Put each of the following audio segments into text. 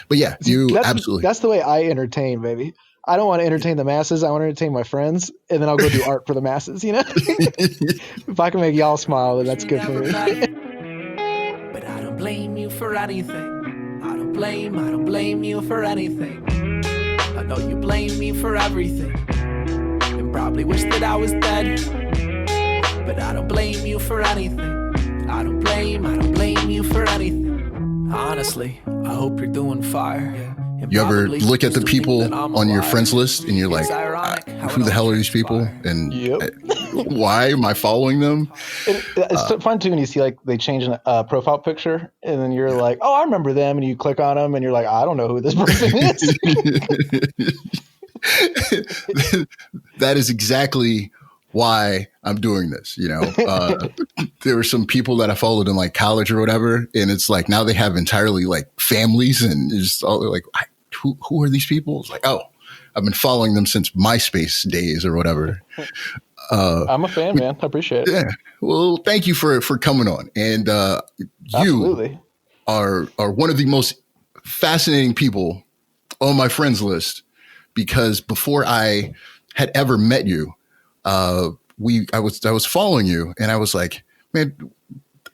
But yeah, absolutely. That's the way I entertain, baby. I don't want to entertain the masses. I want to entertain my friends, and then I'll go do art for the masses. If I can make y'all smile, then that's good for me. But I don't blame you for anything. I don't blame you for anything. I know you blame me for everything, and probably wish that I was dead. But I don't blame you for anything. I don't blame you for anything. Honestly, I hope you're doing fire. You ever look at the people on your friends list and you're like, who the hell are these people? And why am I following them? It's fun too when you see like they change a profile picture and then you're like, oh, I remember them. And you click on them and you're like, I don't know who this person is. That is exactly why I'm doing this. There were some people that I followed in like college or whatever, and it's like now they have entirely like families, and it's just all like, who are these people? It's like, oh, I've been following them since MySpace days or whatever. I'm a fan, man. I appreciate it. Yeah. Well, thank you for coming on, and you are one of the most fascinating people on my friends list, because before I had ever met you, I was following you, and I was like, man,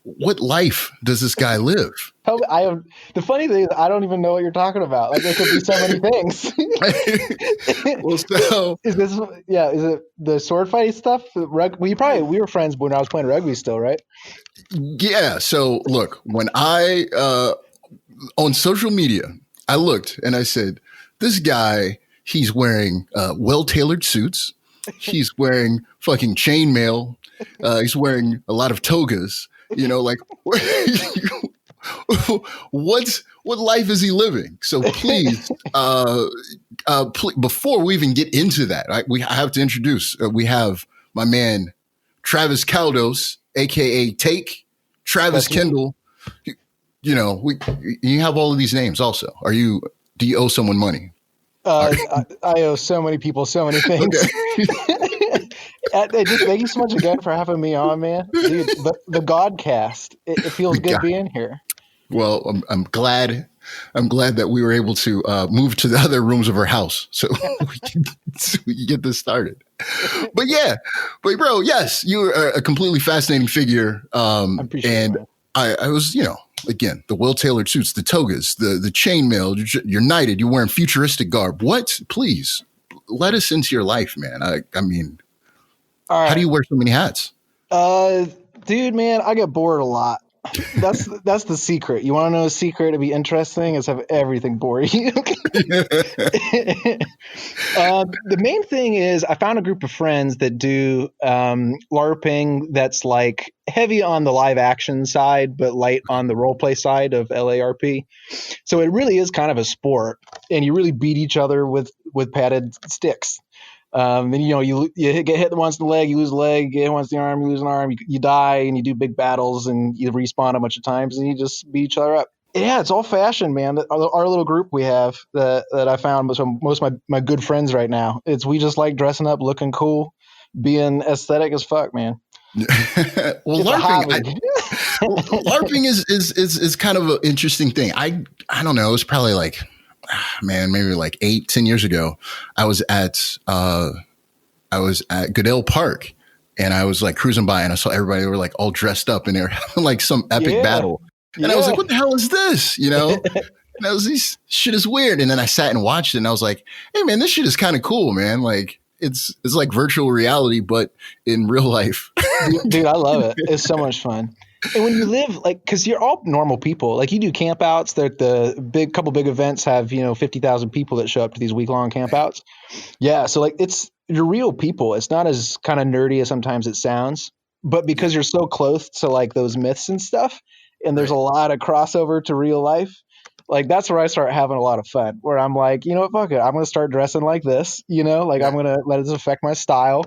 what life does this guy live? The funny thing is, I don't even know what you're talking about. Like, there could be so many things. Well, so is it the sword fighting stuff? We were friends when I was playing rugby still, right? Yeah. So look, when I on social media, I looked and I said, this guy, he's wearing well-tailored suits. He's wearing fucking chainmail. He's wearing a lot of togas. Like what life is he living? So please, before we even get into that, I have to introduce. We have my man Travis Caldos, aka Take Travis Kendall. You have all of these names. Also, do you owe someone money? I owe so many people so many things. Okay. Thank you so much again for having me on, man. Dude, the Godcast. It feels good being here. Well, I'm glad that we were able to move to the other rooms of our house so we can get this started. But bro, yes, you are a completely fascinating figure. I appreciate it. I was, again, the well-tailored suits, the togas, the chainmail, you're knighted, you're wearing futuristic garb. What? Please, let us into your life, man. I mean, how do you wear so many hats? Dude, man, I get bored a lot. That's the secret. You want to know a secret to be interesting is have everything bore you. The main thing is I found a group of friends that do LARPing that's like heavy on the live action side, but light on the role play side of LARP. So it really is kind of a sport, and you really beat each other with padded sticks. Then you get hit once in the leg, you lose a leg, get hit once in the arm, you lose an arm, you die, and you do big battles, and you respawn a bunch of times, and you just beat each other up. Yeah, it's old fashioned, man. Our little group we have that I found with most of my good friends right now. We just like dressing up, looking cool, being aesthetic as fuck, man. Well, LARPing is kind of an interesting thing. I don't know. It was probably like, maybe like 8-10 years ago. I was at Goodell Park, and I was like cruising by, and I saw everybody. They were like all dressed up, and they were having like some epic battle. And I was like, "What the hell is this?" And I was, "This shit is weird." And then I sat and watched it, and I was like, "Hey, man, this shit is kind of cool, man. Like it's like virtual reality, but in real life." Dude, I love it. It's so much fun. And when you live because you're all normal people, like you do campouts. The couple big events have 50,000 people that show up to these week-long campouts. Yeah, so like you're real people. It's not as kind of nerdy as sometimes it sounds, but because you're so close to like those myths and stuff, and there's a lot of crossover to real life. Like that's where I start having a lot of fun. Where I'm like, you know what, fuck it, I'm gonna start dressing like this. I'm gonna let it affect my style.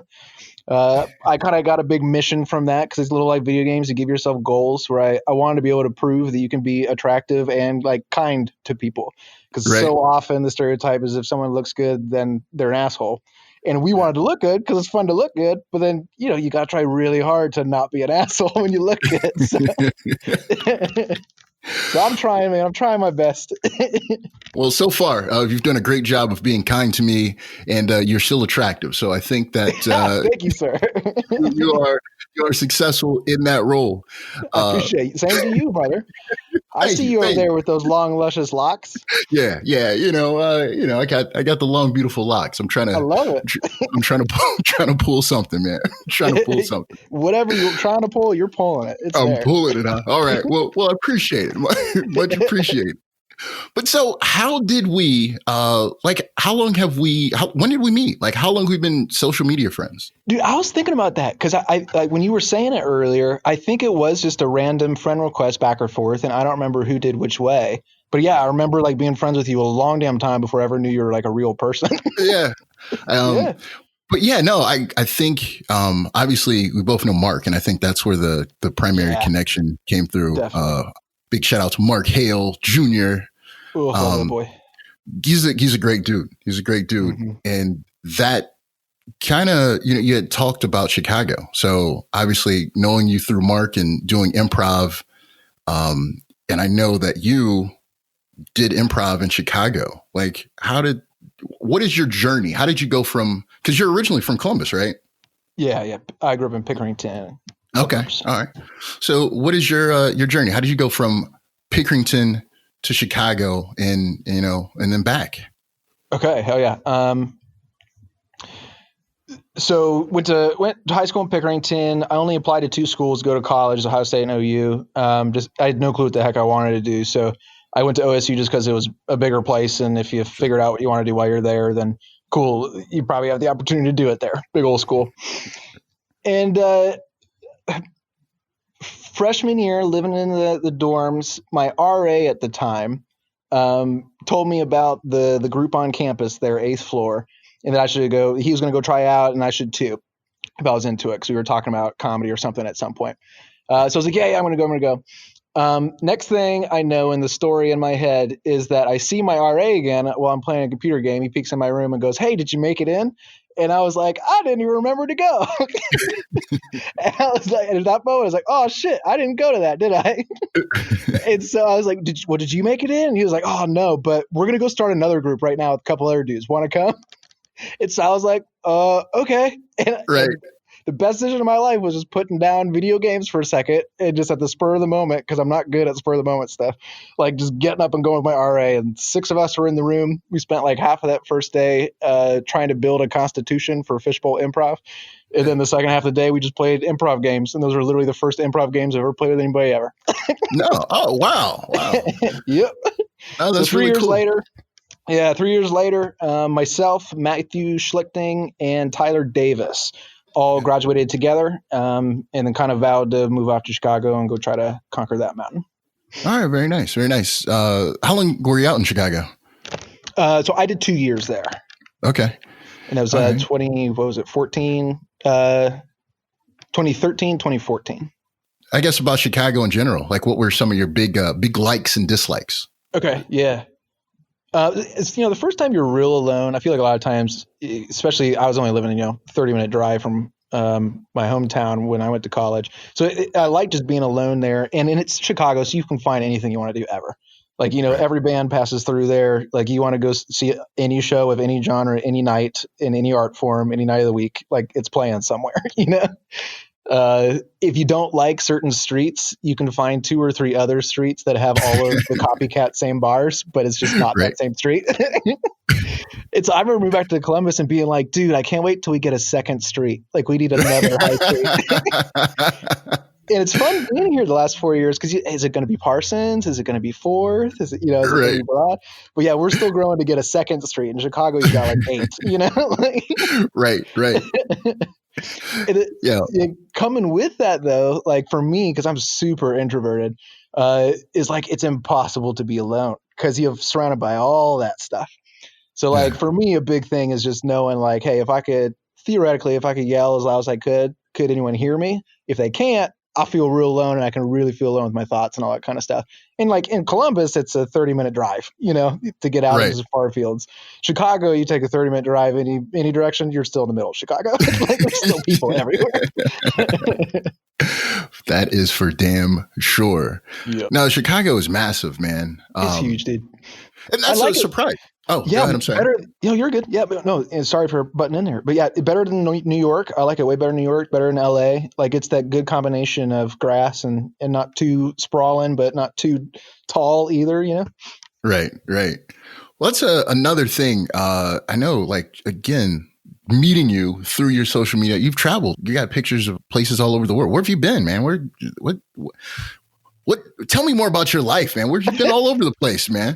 I kind of got a big mission from that because it's little like video games. You give yourself goals where I wanted to be able to prove that you can be attractive and like kind to people. Because so often the stereotype is if someone looks good, then they're an asshole. And we wanted to look good because it's fun to look good. But then, you got to try really hard to not be an asshole when you look good. So. So I'm trying, man. I'm trying my best. Well, so far, you've done a great job of being kind to me, and you're still attractive. So I think that Thank you, sir. you are successful in that role. I appreciate it. Same to you, brother. I see you over there with those long, luscious locks. Yeah. I got the long, beautiful locks. I'm trying to. I love it. I'm trying to pull something, man. I'm trying to pull something. Whatever you're trying to pull, you're pulling it. I'm pulling it. Huh? All right. Well, I appreciate it. Much appreciated. But so how did we, how long have when did we meet? Like, how long have we been social media friends? Dude, I was thinking about that because I like when you were saying it earlier, I think it was just a random friend request back or forth. And I don't remember who did which way. But yeah, I remember like being friends with you a long damn time before I ever knew you were like a real person. Yeah. Yeah. But yeah, no, I think, obviously we both know Mark, and I think that's where the primary connection came through. Big shout out to Mark Hale Jr. Oh, boy. He's a great dude. He's a great dude. Mm-hmm. And that kind of, you had talked about Chicago. So obviously knowing you through Mark and doing improv. And I know that you did improv in Chicago. Like, what is your journey? How did you go because you're originally from Columbus, right? Yeah. I grew up in Pickerington. Okay. All right. So what is your journey? How did you go from Pickerington to Chicago and then back? Okay. Hell yeah. So went to high school in Pickerington. I only applied to 2 schools to go to college, Ohio State and OU. I had no clue what the heck I wanted to do. So I went to OSU just because it was a bigger place. And if you figured out what you want to do while you're there, then cool. You probably have the opportunity to do it there. Big old school. And, freshman year, living in the dorms, my RA at the time told me about the group on campus there, 8th floor, and that I should go. He was going to go try out, and I should too, if I was into it, because we were talking about comedy or something at some point. So I was like, yeah, I'm going to go. Next thing I know in the story in my head is that I see my RA again while I'm playing a computer game. He peeks in my room and goes, "Hey, did you make it in?" And I was like, I didn't even remember to go. And I was like, and at that moment, I was like, oh shit, I didn't go to that, did I? And so I was like, did you make it in? And he was like, oh no, but we're going to go start another group right now with a couple other dudes. Want to come? And so I was like, okay. And the best decision of my life was just putting down video games for a second and just at the spur of the moment, because I'm not good at spur of the moment stuff, like just getting up and going with my RA. And 6 of us were in the room. We spent like half of that first day trying to build a constitution for Fishbowl Improv. And then the second half of the day, we just played improv games. And those were literally the first improv games I've ever played with anybody ever. No. Oh, wow. Yep. Oh, that's so 3 really years cool. later. Yeah, 3 years later, myself, Matthew Schlichting, and Tyler Davis all graduated together, and then kind of vowed to move off to Chicago and go try to conquer that mountain. All right. Very nice. Very nice. How long were you out in Chicago? So I did 2 years there. Okay. And it was 2013, 2014. I guess about Chicago in general. Like, what were some of your big likes and dislikes? Okay. Yeah. It's, the first time you're real alone, I feel like a lot of times, especially I was only living 30-minute drive from my hometown when I went to college. So I like just being alone there. And it's Chicago, so you can find anything you want to do ever. Like, every band passes through there. Like, you want to go see any show of any genre, any night, in any art form, any night of the week. Like, it's playing somewhere, If you don't like certain streets, you can find 2 or 3 other streets that have all of the copycat same bars, but it's just not that same street. I remember moving back to Columbus and being like, dude, I can't wait till we get a second street. Like, we need another high street. And it's fun being here the last 4 years because is it going to be Parsons? Is it going to be Fourth? Is it, is it going to be Broad? But yeah, we're still growing to get a second street. In Chicago, you got like 8, Right. Coming with that though, like for me, because I'm super introverted, is like it's impossible to be alone because you're surrounded by all that stuff. So like for me, a big thing is just knowing like, hey, if I could yell as loud as I could anyone hear me? If they can't, I feel real alone, and I can really feel alone with my thoughts and all that kind of stuff. And like in Columbus, it's a 30-minute drive, to get out of those far fields. Chicago, you take a 30-minute drive any direction, you're still in the middle of Chicago. Like there's still people everywhere. That is for damn sure. Yep. No, Chicago is massive, man. It's huge, dude. And that's a surprise. Oh, yeah, go ahead, I'm sorry. Better, you're good. Yeah, but no, and sorry for butting in there. But yeah, better than New York. I like it way better than New York, better than LA. Like it's that good combination of grass and not too sprawling, but not too tall either, Right. Well, that's another thing. I know, like, again, meeting you through your social media, you've traveled. You got pictures of places all over the world. Where have you been, man? What? Tell me more about your life, man. Where have you been all over the place, man?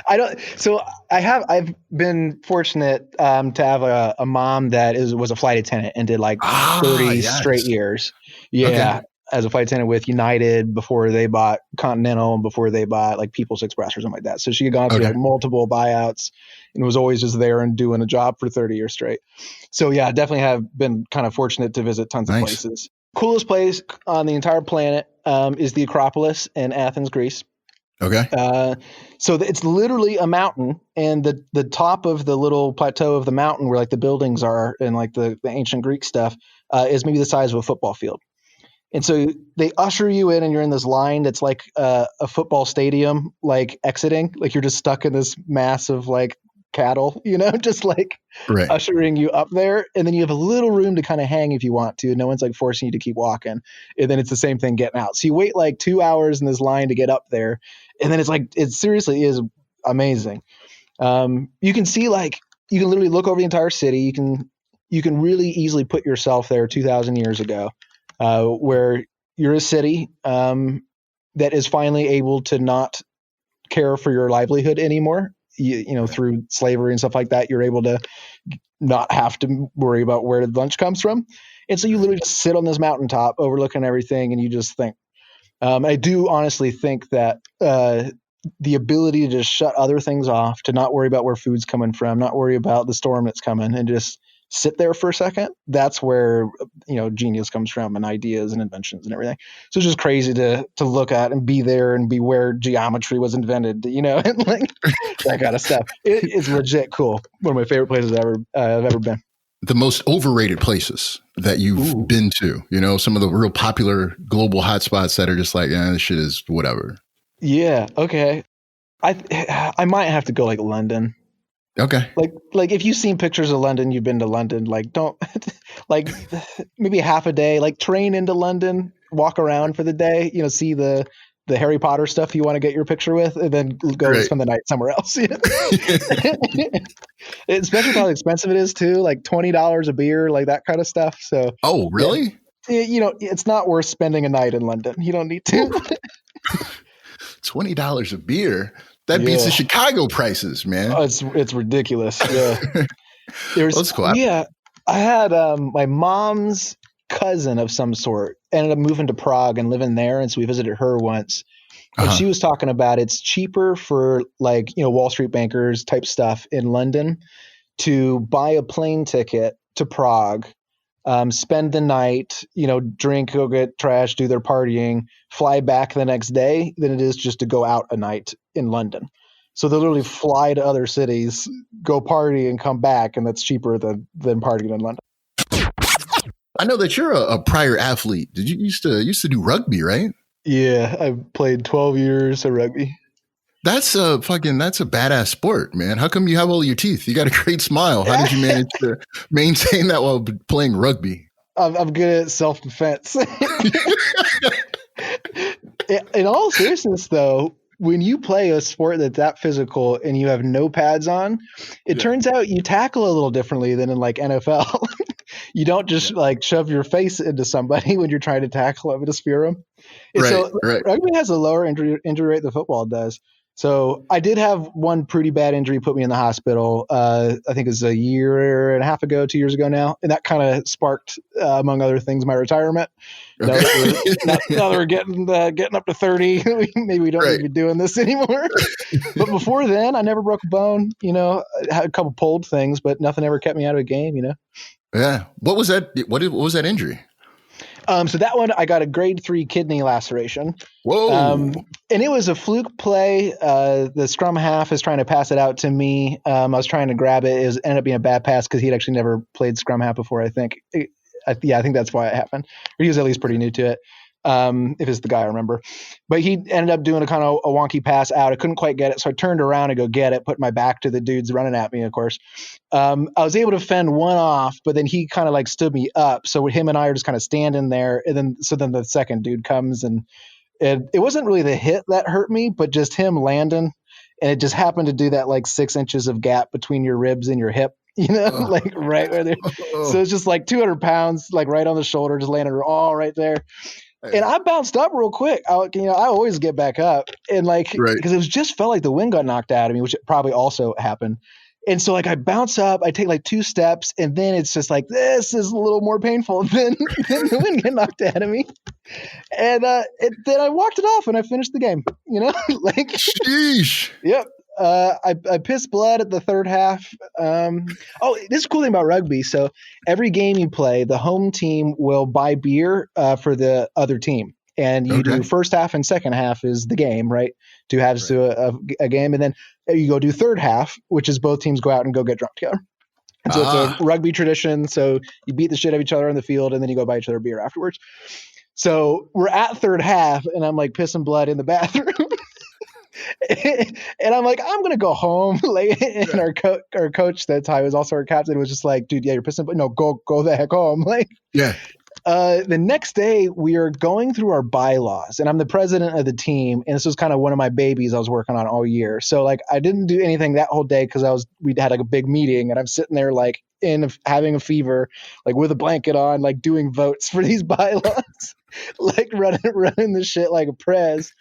I've been fortunate to have a mom that was a flight attendant and did like 30 straight years. Yeah. Okay. As a flight attendant with United before they bought Continental and before they bought like People's Express or something like that. So she had gone through like multiple buyouts and was always just there and doing a job for 30 years straight. So yeah, I definitely have been kind of fortunate to visit tons of places. Coolest place on the entire planet is the Acropolis in Athens, Greece. Okay. So it's literally a mountain, and the top of the little plateau of the mountain where like the buildings are and like the ancient Greek stuff is maybe the size of a football field. And so they usher you in and you're in this line that's like a football stadium, like exiting, like you're just stuck in this mass of like cattle, just like ushering you up there. And then you have a little room to kind of hang if you want to. No one's like forcing you to keep walking. And then it's the same thing getting out. So you wait like 2 hours in this line to get up there. And then it's like, it seriously is amazing. You can see like, you can literally look over the entire city. You can really easily put yourself there 2,000 years ago, where you're a city that is finally able to not care for your livelihood anymore. Through slavery and stuff like that, you're able to not have to worry about where the lunch comes from. And so you literally just sit on this mountaintop overlooking everything and you just think. I do honestly think that the ability to just shut other things off, to not worry about where food's coming from, not worry about the storm that's coming, and just sit there for a second, that's where genius comes from and ideas and inventions and everything. So it's just crazy to look at and be there and be where geometry was invented, and like that kind of stuff. It's legit cool. One of my favorite places I've ever been. The most overrated places that you've been to, some of the real popular global hotspots that are just like, this shit is whatever. Yeah. Okay. I might have to go like London. Okay. Like if you've seen pictures of London, you've been to London, like don't like maybe half a day, like train into London, walk around for the day, see the Harry Potter stuff you want to get your picture with, and then go spend the night somewhere else. Especially how expensive it is too, like $20 a beer, like that kind of stuff. So oh, really? It's not worth spending a night in London. You don't need to. $20 a beer. That beats the Chicago prices, man. Oh, it's ridiculous. Yeah. That's cool. Yeah. I had my mom's cousin of some sort ended up moving to Prague and living there. And so we visited her once. And she was talking about it's cheaper for like, Wall Street bankers type stuff in London to buy a plane ticket to Prague, spend the night, drink, go get trash, do their partying, fly back the next day than it is just to go out a night in London. So they literally fly to other cities, go party and come back. And that's cheaper than partying in London. I know that you're a prior athlete. Did you used to do rugby, right? Yeah. I played 12 years of rugby. That's a badass sport, man. How come you have all your teeth? You got a great smile. How did you manage to maintain that while playing rugby? I'm good at self-defense. In all seriousness, though, when you play a sport that's that physical and you have no pads on, it turns out you tackle a little differently than in like NFL. You don't just like shove your face into somebody when you're trying to tackle them and spear them. Rugby has a lower injury rate than football does. So I did have one pretty bad injury put me in the hospital. I think it was a year and a half ago, 2 years ago now. And that kind of sparked, among other things, my retirement. Okay. Now that we're getting up to 30, maybe we don't need to be doing this anymore. But before then, I never broke a bone. I had a couple pulled things, but nothing ever kept me out of a game, Yeah. What was that? What was that injury? So that one, I got a grade 3 kidney laceration. Whoa. And it was a fluke play. The scrum half is trying to pass it out to me. I was trying to grab it. It ended up being a bad pass because he'd actually never played scrum half before, I think. I think that's why it happened. Or he was at least pretty new to it, if it's the guy I remember. But he ended up doing a kind of a wonky pass out. I couldn't quite get it, so I turned around to go get it, put my back to the dudes running at me, of course. I was able to fend one off, but then he kind of like stood me up. So him and I are just kind of standing there. And then the second dude comes, and it wasn't really the hit that hurt me, but just him landing. And it just happened to do that like 6 inches of gap between your ribs and your hip. Like right where there. So it's just like 200 pounds, like right on the shoulder, just landed all right there. And I bounced up real quick. I always get back up, and like because it was just felt like the wind got knocked out of me, which probably also happened. And so like I bounce up, I take like 2 steps, and then it's just like this is a little more painful than the wind get knocked out of me. And then I walked it off and I finished the game. Like sheesh. Yep. I pissed blood at the third half. This is a cool thing about rugby. So every game you play, the home team will buy beer for the other team. And you do first half and second half is the game, right? 2 halves to a game. And then you go do third half, which is both teams go out and go get drunk together. And so it's a rugby tradition. So you beat the shit out of each other on the field, and then you go buy each other beer afterwards. So we're at third half, and I'm like pissing blood in the bathroom. And I'm like, I'm gonna go home. And our coach that time was also our captain, was just like, dude, yeah, you're pissing, but no, go the heck home. Like, yeah. The next day we are going through our bylaws, and I'm the president of the team, and this was kind of one of my babies I was working on all year. So like I didn't do anything that whole day because we'd had like a big meeting, and I'm sitting there like having a fever, like with a blanket on, like doing votes for these bylaws, like running the shit like a prez.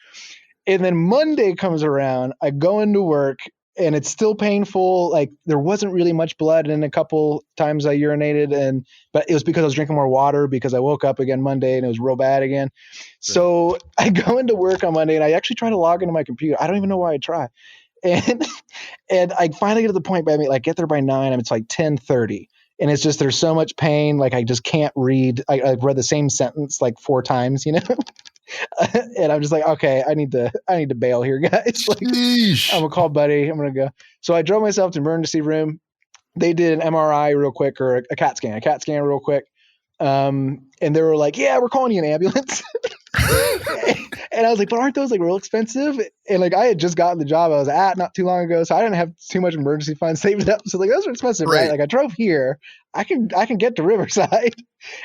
And then Monday comes around, I go into work, and it's still painful. Like there wasn't really much blood, and a couple times I urinated, but it was because I was drinking more water, because I woke up again Monday and it was real bad again. So I go into work on Monday, and I actually try to log into my computer. I don't even know why I try. And I finally get to the point by me, like get there by 9, and it's like 10:30. And it's just, there's so much pain. Like I just can't read. I've read the same sentence like 4 times, and I'm just like, okay, I need to bail here, guys. Like, I'm gonna call buddy. I'm gonna go. So I drove myself to emergency room. They did an MRI real quick, or a CAT scan real quick. And they were like, yeah, we're calling you an ambulance. And I was like, but aren't those like real expensive? And like I had just gotten the job I was at not too long ago, so I didn't have too much emergency funds saved up. So like, those are expensive, right? Like I drove here, I can get to Riverside.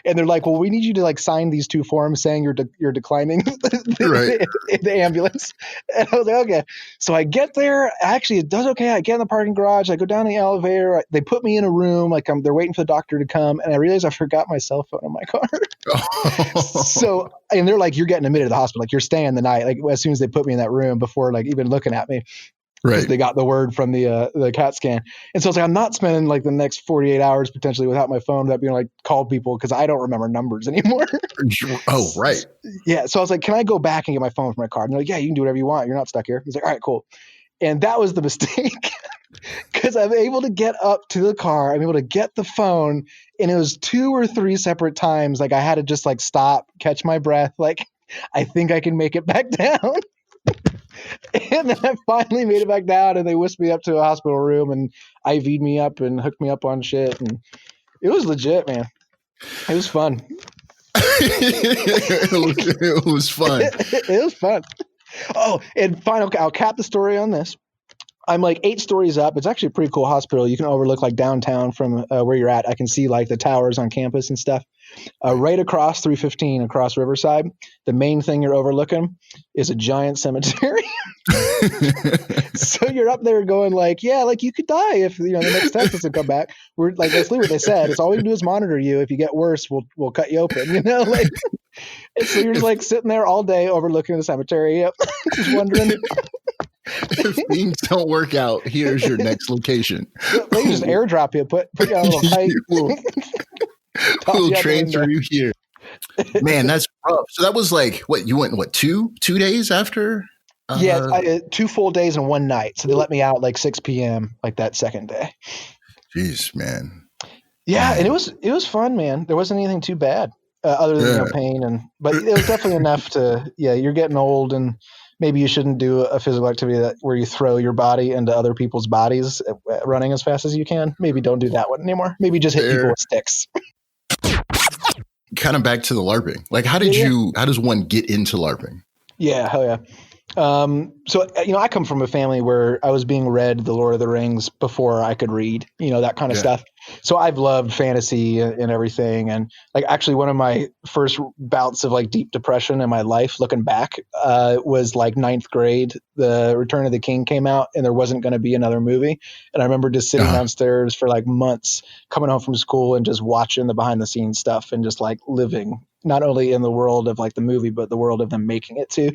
And they're like, well, we need you to like sign these 2 forms saying you're declining the ambulance. And I was like, okay. So I get there. Actually, it does okay. I get in the parking garage. I go down the elevator. They put me in a room. Like they're waiting for the doctor to come. And I realized I forgot my cell phone in my car. So, and they're like, you're getting admitted to the hospital. Like you're staying the night. Like as soon as they put me in that room, before like even looking at me. Right. They got the word from the CAT scan. And so it's like, I'm not spending like the next 48 hours potentially without my phone, without being like call people, because I don't remember numbers anymore. Oh, right. Yeah. So I was like, can I go back and get my phone from my car? And they're like, yeah, you can do whatever you want. You're not stuck here. He's like, all right, cool. And that was the mistake, because I'm able to get up to the car. I'm able to get the phone. And it was 2 or 3 separate times. Like I had to just like stop, catch my breath. Like, I think I can make it back down. And then I finally made it back down, and they whisked me up to a hospital room and IV'd me up and hooked me up on shit. And it was legit, man. It was fun. It was fun. It was fun. Oh, and I'll cap the story on this. I'm like 8 stories up. It's actually a pretty cool hospital. You can overlook like downtown from where you're at. I can see like the towers on campus and stuff. Right across 315 across Riverside, the main thing you're overlooking is a giant cemetery. So you're up there going like, yeah, like you could die if the next test doesn't come back. We're like, that's literally what they said. It's all we can do is monitor you. If you get worse, we'll cut you open. Like. And so you're just like sitting there all day overlooking the cemetery. Yep. Just wondering. If things don't work out, here's your next location. They just airdrop you, put you on a little hike. We'll transfer you here. Man, that's rough. So that was like, what, you went, 2 days after? Yeah, I had 2 full days and 1 night. So they let me out like 6 p.m. like that second day. Jeez, man. Yeah, and it was fun, man. There wasn't anything too bad. other than Yeah. pain, but it was definitely enough to you're getting old, and maybe you shouldn't do a physical activity where you throw your body into other people's bodies running as fast as you can. Maybe don't do that one anymore. Maybe just hit people with sticks. Kind of back to the LARPing. Like, how does one get into LARPing? Yeah, hell yeah. So, I come from a family where I was being read The Lord of the Rings before I could read, that kind of stuff. So I've loved fantasy and everything. And like, actually one of my first bouts of like deep depression in my life, looking back, was like ninth grade. The Return of the King came out and there wasn't going to be another movie. And I remember just sitting downstairs for like months, coming home from school and just watching the behind the scenes stuff and just like living not only in the world of like the movie, but the world of them making it too.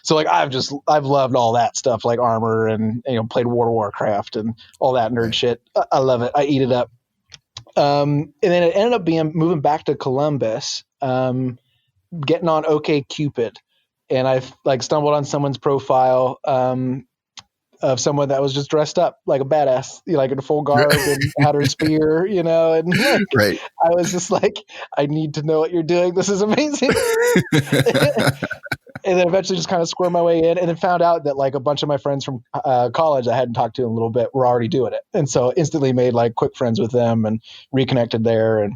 So like I've loved all that stuff, like Armor and played World of Warcraft and all that nerd shit. I love it. I eat it up. And then it ended up being moving back to Columbus, getting on OkCupid, and I've like stumbled on someone's profile of someone that was just dressed up like a badass, like in a full garb and had her spear, and like, I was just like, I need to know what you're doing. This is amazing. And then eventually just kind of squirmed my way in, and then found out that like a bunch of my friends from college I hadn't talked to in a little bit were already doing it. And so instantly made like quick friends with them and reconnected there. And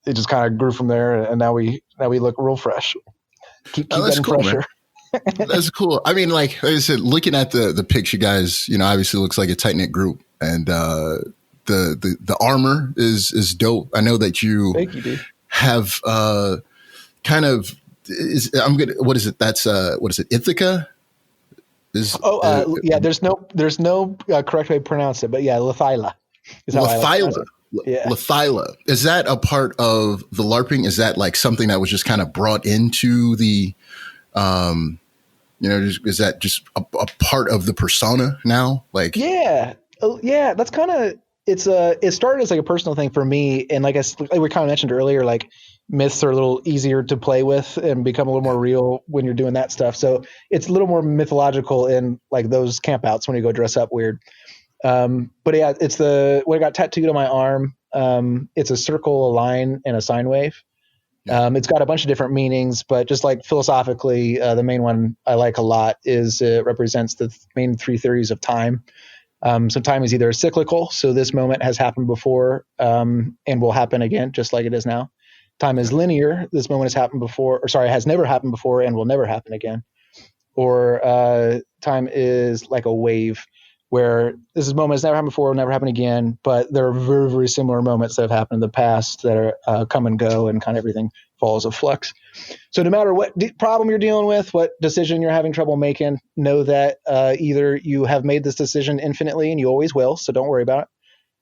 it just kind of grew from there. And now we look real fresh. Keep getting cool, fresher. That's cool. I mean, like I said, looking at the picture, guys, obviously looks like a tight knit group, and the armor is dope. I know that Thank you, dude. Have kind of what is it? That's what is it? Ithaca? Yeah. There's no correct way to pronounce it, but yeah, Lathyla. Lathyla. Lathyla. Is that a part of the LARPing? Is that like something that was just kind of brought into the is that just a part of the persona now? Like, that's kind of, it started as like a personal thing for me. And like we kind of mentioned earlier, like myths are a little easier to play with and become a little more real when you're doing that stuff. So it's a little more mythological in like those campouts when you go dress up weird. But yeah, it's what I got tattooed on my arm. It's a circle, a line, and a sine wave. It's got a bunch of different meanings, but just like philosophically, the main one I like a lot is it represents the main three theories of time. So time is either cyclical, so this moment has happened before and will happen again, just like it is now. Time is linear. This moment has never happened before and will never happen again. Or time is like a wave, where this moment has never happened before, will never happen again, but there are very, very similar moments that have happened in the past that are come and go, and kind of everything falls a flux. So no matter what problem you're dealing with, what decision you're having trouble making, know that either you have made this decision infinitely and you always will, so don't worry about it,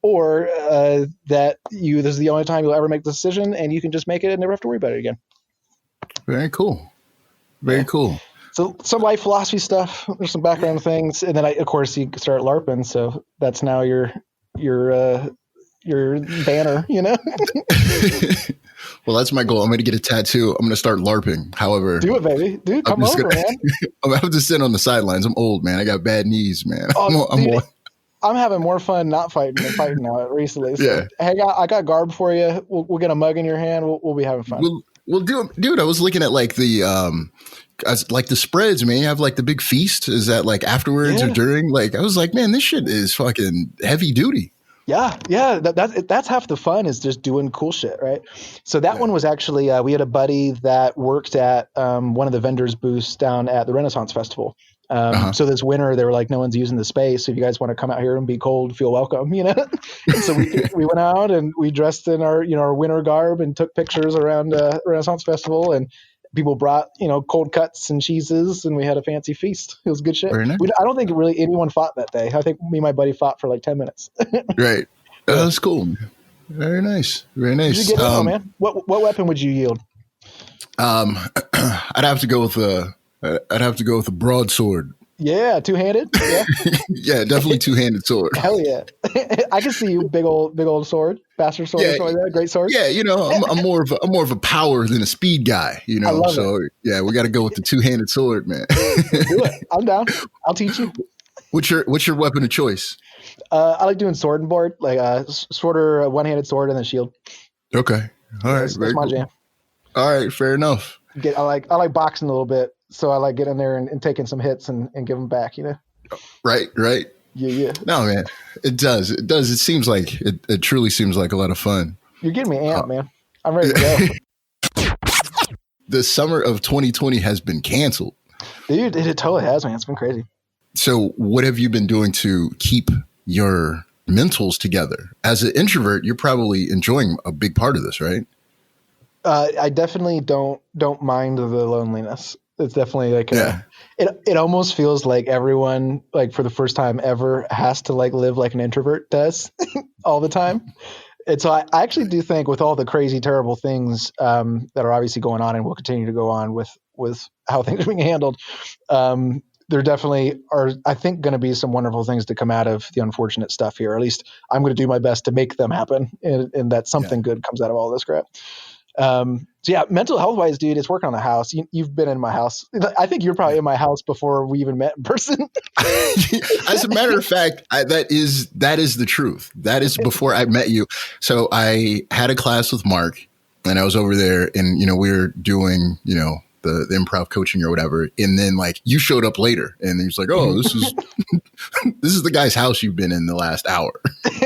or that this is the only time you'll ever make the decision and you can just make it and never have to worry about it again. Very cool. Very cool. So some life philosophy stuff, there's some background things. And then of course you start LARPing. So that's now your banner, Well, that's my goal. I'm going to get a tattoo. I'm going to start LARPing. However, do it, baby. Dude, come over, man. I'm going to have to sit on the sidelines. I'm old, man. I got bad knees, man. I'm having more fun not fighting than fighting now recently. So hang out. I got garb for you. We'll get a mug in your hand. We'll be having fun. We'll do, dude. I was looking at like the spreads, man. You have like the big feast. Is that like afterwards or during? Like, I was like, man, this shit is fucking heavy duty. Yeah. That's half the fun, is just doing cool shit, right? So that one was actually we had a buddy that worked at one of the vendors' booths down at the Renaissance Festival. So this winter they were like, no one's using the space. So if you guys want to come out here and be cold, feel welcome, And so we went out and we dressed in our winter garb and took pictures around Renaissance Festival, and people brought, cold cuts and cheeses, and we had a fancy feast. It was good shit. Nice. I don't think really anyone fought that day. I think me and my buddy fought for like 10 minutes. Right. That's cool. Very nice. Very nice. You get it, man. What weapon would you yield? I'd have to go with a broadsword. Yeah, two-handed. Yeah, yeah, definitely two-handed sword. Hell yeah! I can see you, big old sword, bastard sword, or something like that. Great sword. Yeah, I'm more of a power than a speed guy. I love it. Yeah, we got to go with the two-handed sword, man. Do it. I'm down. I'll teach you. What's your weapon of choice? I like doing sword and board, like sword or a one-handed sword and then shield. Okay. All right, That's my cool. jam. All right, fair enough. I like boxing a little bit, so I like getting in there and taking some hits and give them back. Right. Yeah. No, man, it does. It seems like it truly seems like a lot of fun. You're getting me amped, man. I'm ready to go. The summer of 2020 has been canceled. Dude, it totally has, man. It's been crazy. So what have you been doing to keep your mentals together? As an introvert, you're probably enjoying a big part of this, right? I definitely don't mind the loneliness. It's definitely like it almost feels like everyone, like for the first time ever, has to like live like an introvert does all the time. And so I actually do think, with all the crazy, terrible things that are obviously going on and will continue to go on with how things are being handled, there definitely are, I think, going to be some wonderful things to come out of the unfortunate stuff here. Or at least I'm going to do my best to make them happen, and that something good comes out of all this crap. So yeah, mental health wise, dude, it's working on the house. You've been in my house. I think you're probably in my house before we even met in person. As a matter of fact, that is the truth. That is before I met you. So I had a class with Mark, and I was over there, and we were doing the improv coaching or whatever, and then like you showed up later, and he was like, "Oh, this is this is the guy's house you've been in the last hour."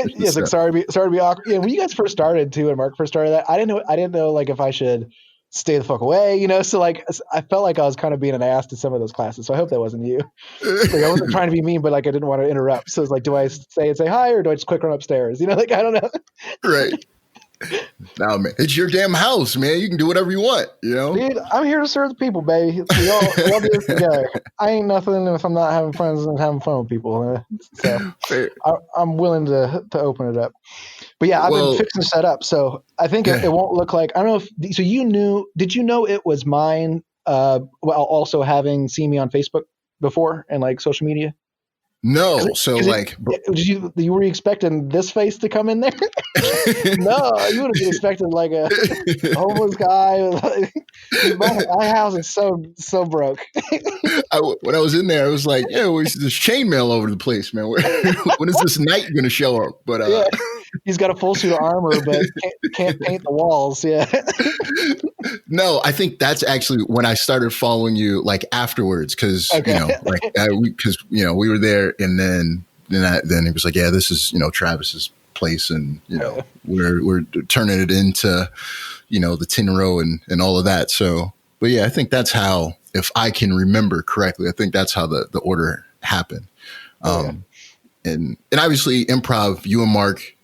Yes, like sorry to be awkward. Yeah, when you guys first started too, and Mark first started that, I didn't know like if I should stay the fuck away, So like I felt like I was kind of being an ass to some of those classes. So I hope that wasn't you. Like I wasn't trying to be mean, but like I didn't want to interrupt. So it's like, do I say hi, or do I just quick run upstairs? Like I don't know. Right. No, man, it's your damn house, man. You can do whatever you want, Dude, I'm here to serve the people, baby. We all do this together. I ain't nothing if I'm not having friends and having fun with people. So I'm willing to open it up. But yeah, I've been fixing to set up, so I think it won't look like. I don't know if so. Did you know it was mine? While also having seen me on Facebook before and like social media. No, so like, you were expecting this face to come in there? No, you would have been expecting like a homeless guy. My house is so broke. When I was in there, I was like, "Yeah, there's chainmail over the place, man. When is this knight going to show up?" But yeah, he's got a full suit of armor, but can't paint the walls. Yeah. No, I think that's actually when I started following you, like afterwards, because we were there, and then he was like, "Yeah, this is Travis's place, and we're turning it into the tin row and all of that." So, but yeah, I think that's how, if I can remember correctly, I think that's how the order happened. And obviously improv, you and Mark,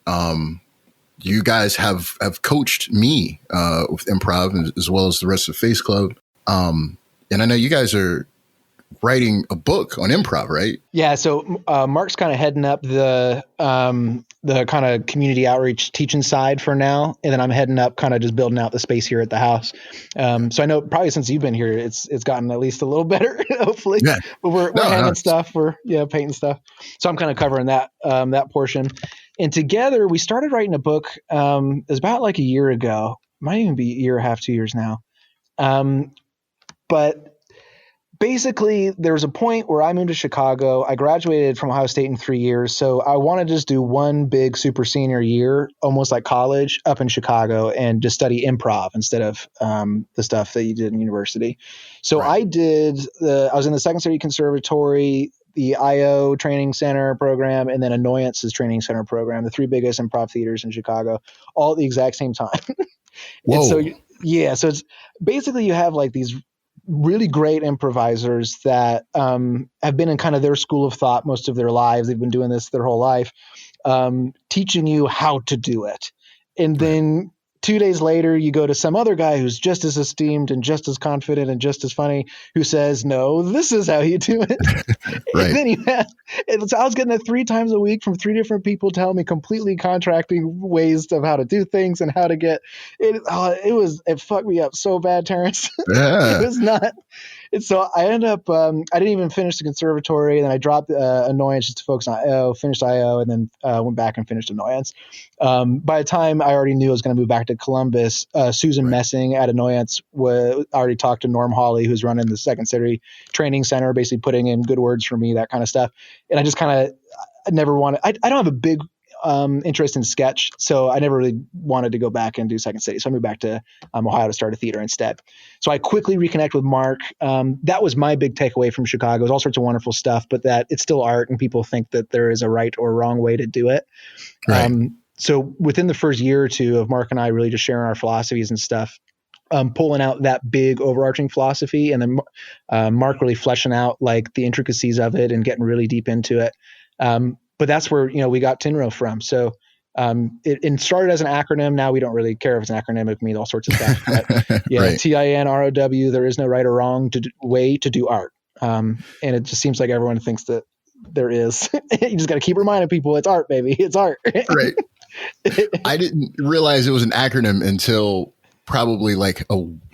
you guys have coached me with improv as well as the rest of Face Club. And I know you guys are writing a book on improv, right? Yeah. So Mark's kind of heading up the kind of community outreach teaching side for now. And then I'm heading up kind of just building out the space here at the house. So I know probably since you've been here, it's gotten at least a little better, hopefully. Yeah. But we're hanging stuff. We're painting stuff. So I'm kind of covering that portion. And together we started writing a book. It was about like a year ago. Might even be a year and a half, 2 years now. But basically, there was a point where I moved to Chicago. I graduated from Ohio State in 3 years. So I wanted to just do one big super senior year, almost like college, up in Chicago and just study improv instead of the stuff that you did in university. So I was in the Second City Conservatory, the IO Training Center program, and then Annoyance's Training Center program, the three biggest improv theaters in Chicago, all at the exact same time. Whoa. So it's basically you have like these really great improvisers that have been in kind of their school of thought most of their lives. They've been doing this their whole life, teaching you how to do it. And then 2 days later, you go to some other guy who's just as esteemed and just as confident and just as funny, who says, "No, this is how you do it." And then I was getting it 3 times a week from 3 different people telling me completely contracting ways of how to do things and how to get it. It fucked me up so bad, Terrence. Yeah. It was not. And so I ended up, I didn't even finish the conservatory, and then I dropped Annoyance just to focus on IO, finished IO, and then went back and finished Annoyance. By the time I already knew I was going to move back to Columbus, Susan Messing at Annoyance already talked to Norm Hawley, who's running the Second City Training Center, basically putting in good words for me, that kind of stuff. And I just kind of never wanted, I don't have a big interest in sketch, so I never really wanted to go back and do Second City. So I moved back to Ohio to start a theater instead. So I quickly reconnect with Mark. That was my big takeaway from Chicago. It was all sorts of wonderful stuff, but that it's still art, and people think that there is a right or wrong way to do it. Right. So within the first year or two of Mark and I really just sharing our philosophies and stuff, pulling out that big overarching philosophy, and then Mark really fleshing out like the intricacies of it and getting really deep into it. But that's where, we got TINRO from. So it started as an acronym. Now we don't really care if it's an acronym. It can mean all sorts of stuff. But yeah, right. TINROW, there is no right or wrong way to do art. And it just seems like everyone thinks that there is. You just got to keep reminding people it's art, baby. It's art. Right. I didn't realize it was an acronym until probably like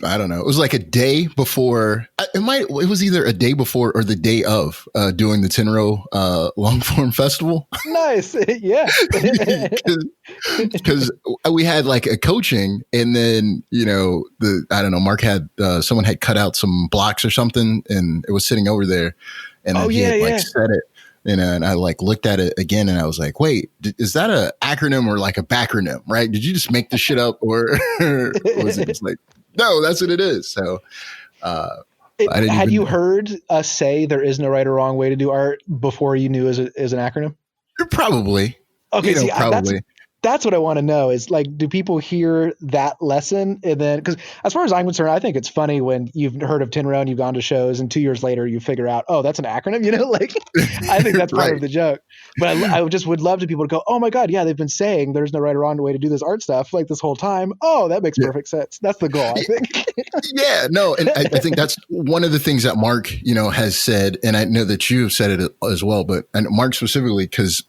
I don't know. It was like a day before. It was either a day before or the day of doing the TINRO long form festival. Nice, yeah. Because we had like a coaching, and then I don't know. Mark had someone had cut out some blocks or something, and it was sitting over there, and then he had said it. And I like looked at it again, and I was like, wait, is that a acronym or like a backronym, right? Did you just make this shit up, or was it just like, no, that's what it is? So had you heard us say there is no right or wrong way to do art before you knew as an acronym? Probably. Okay, probably. That's what I want to know is like, do people hear that lesson? And then, because as far as I'm concerned, I think it's funny when you've heard of TINRO and you've gone to shows, and 2 years later you figure out, oh, that's an acronym, like I think that's part of the joke. But I just would love to people to go, oh my God, yeah, they've been saying there's no right or wrong way to do this art stuff like this whole time. Oh, that makes perfect sense. That's the goal, I think. Yeah, no, and I think that's one of the things that Mark, has said, and I know that you've said it as well, but and Mark specifically, because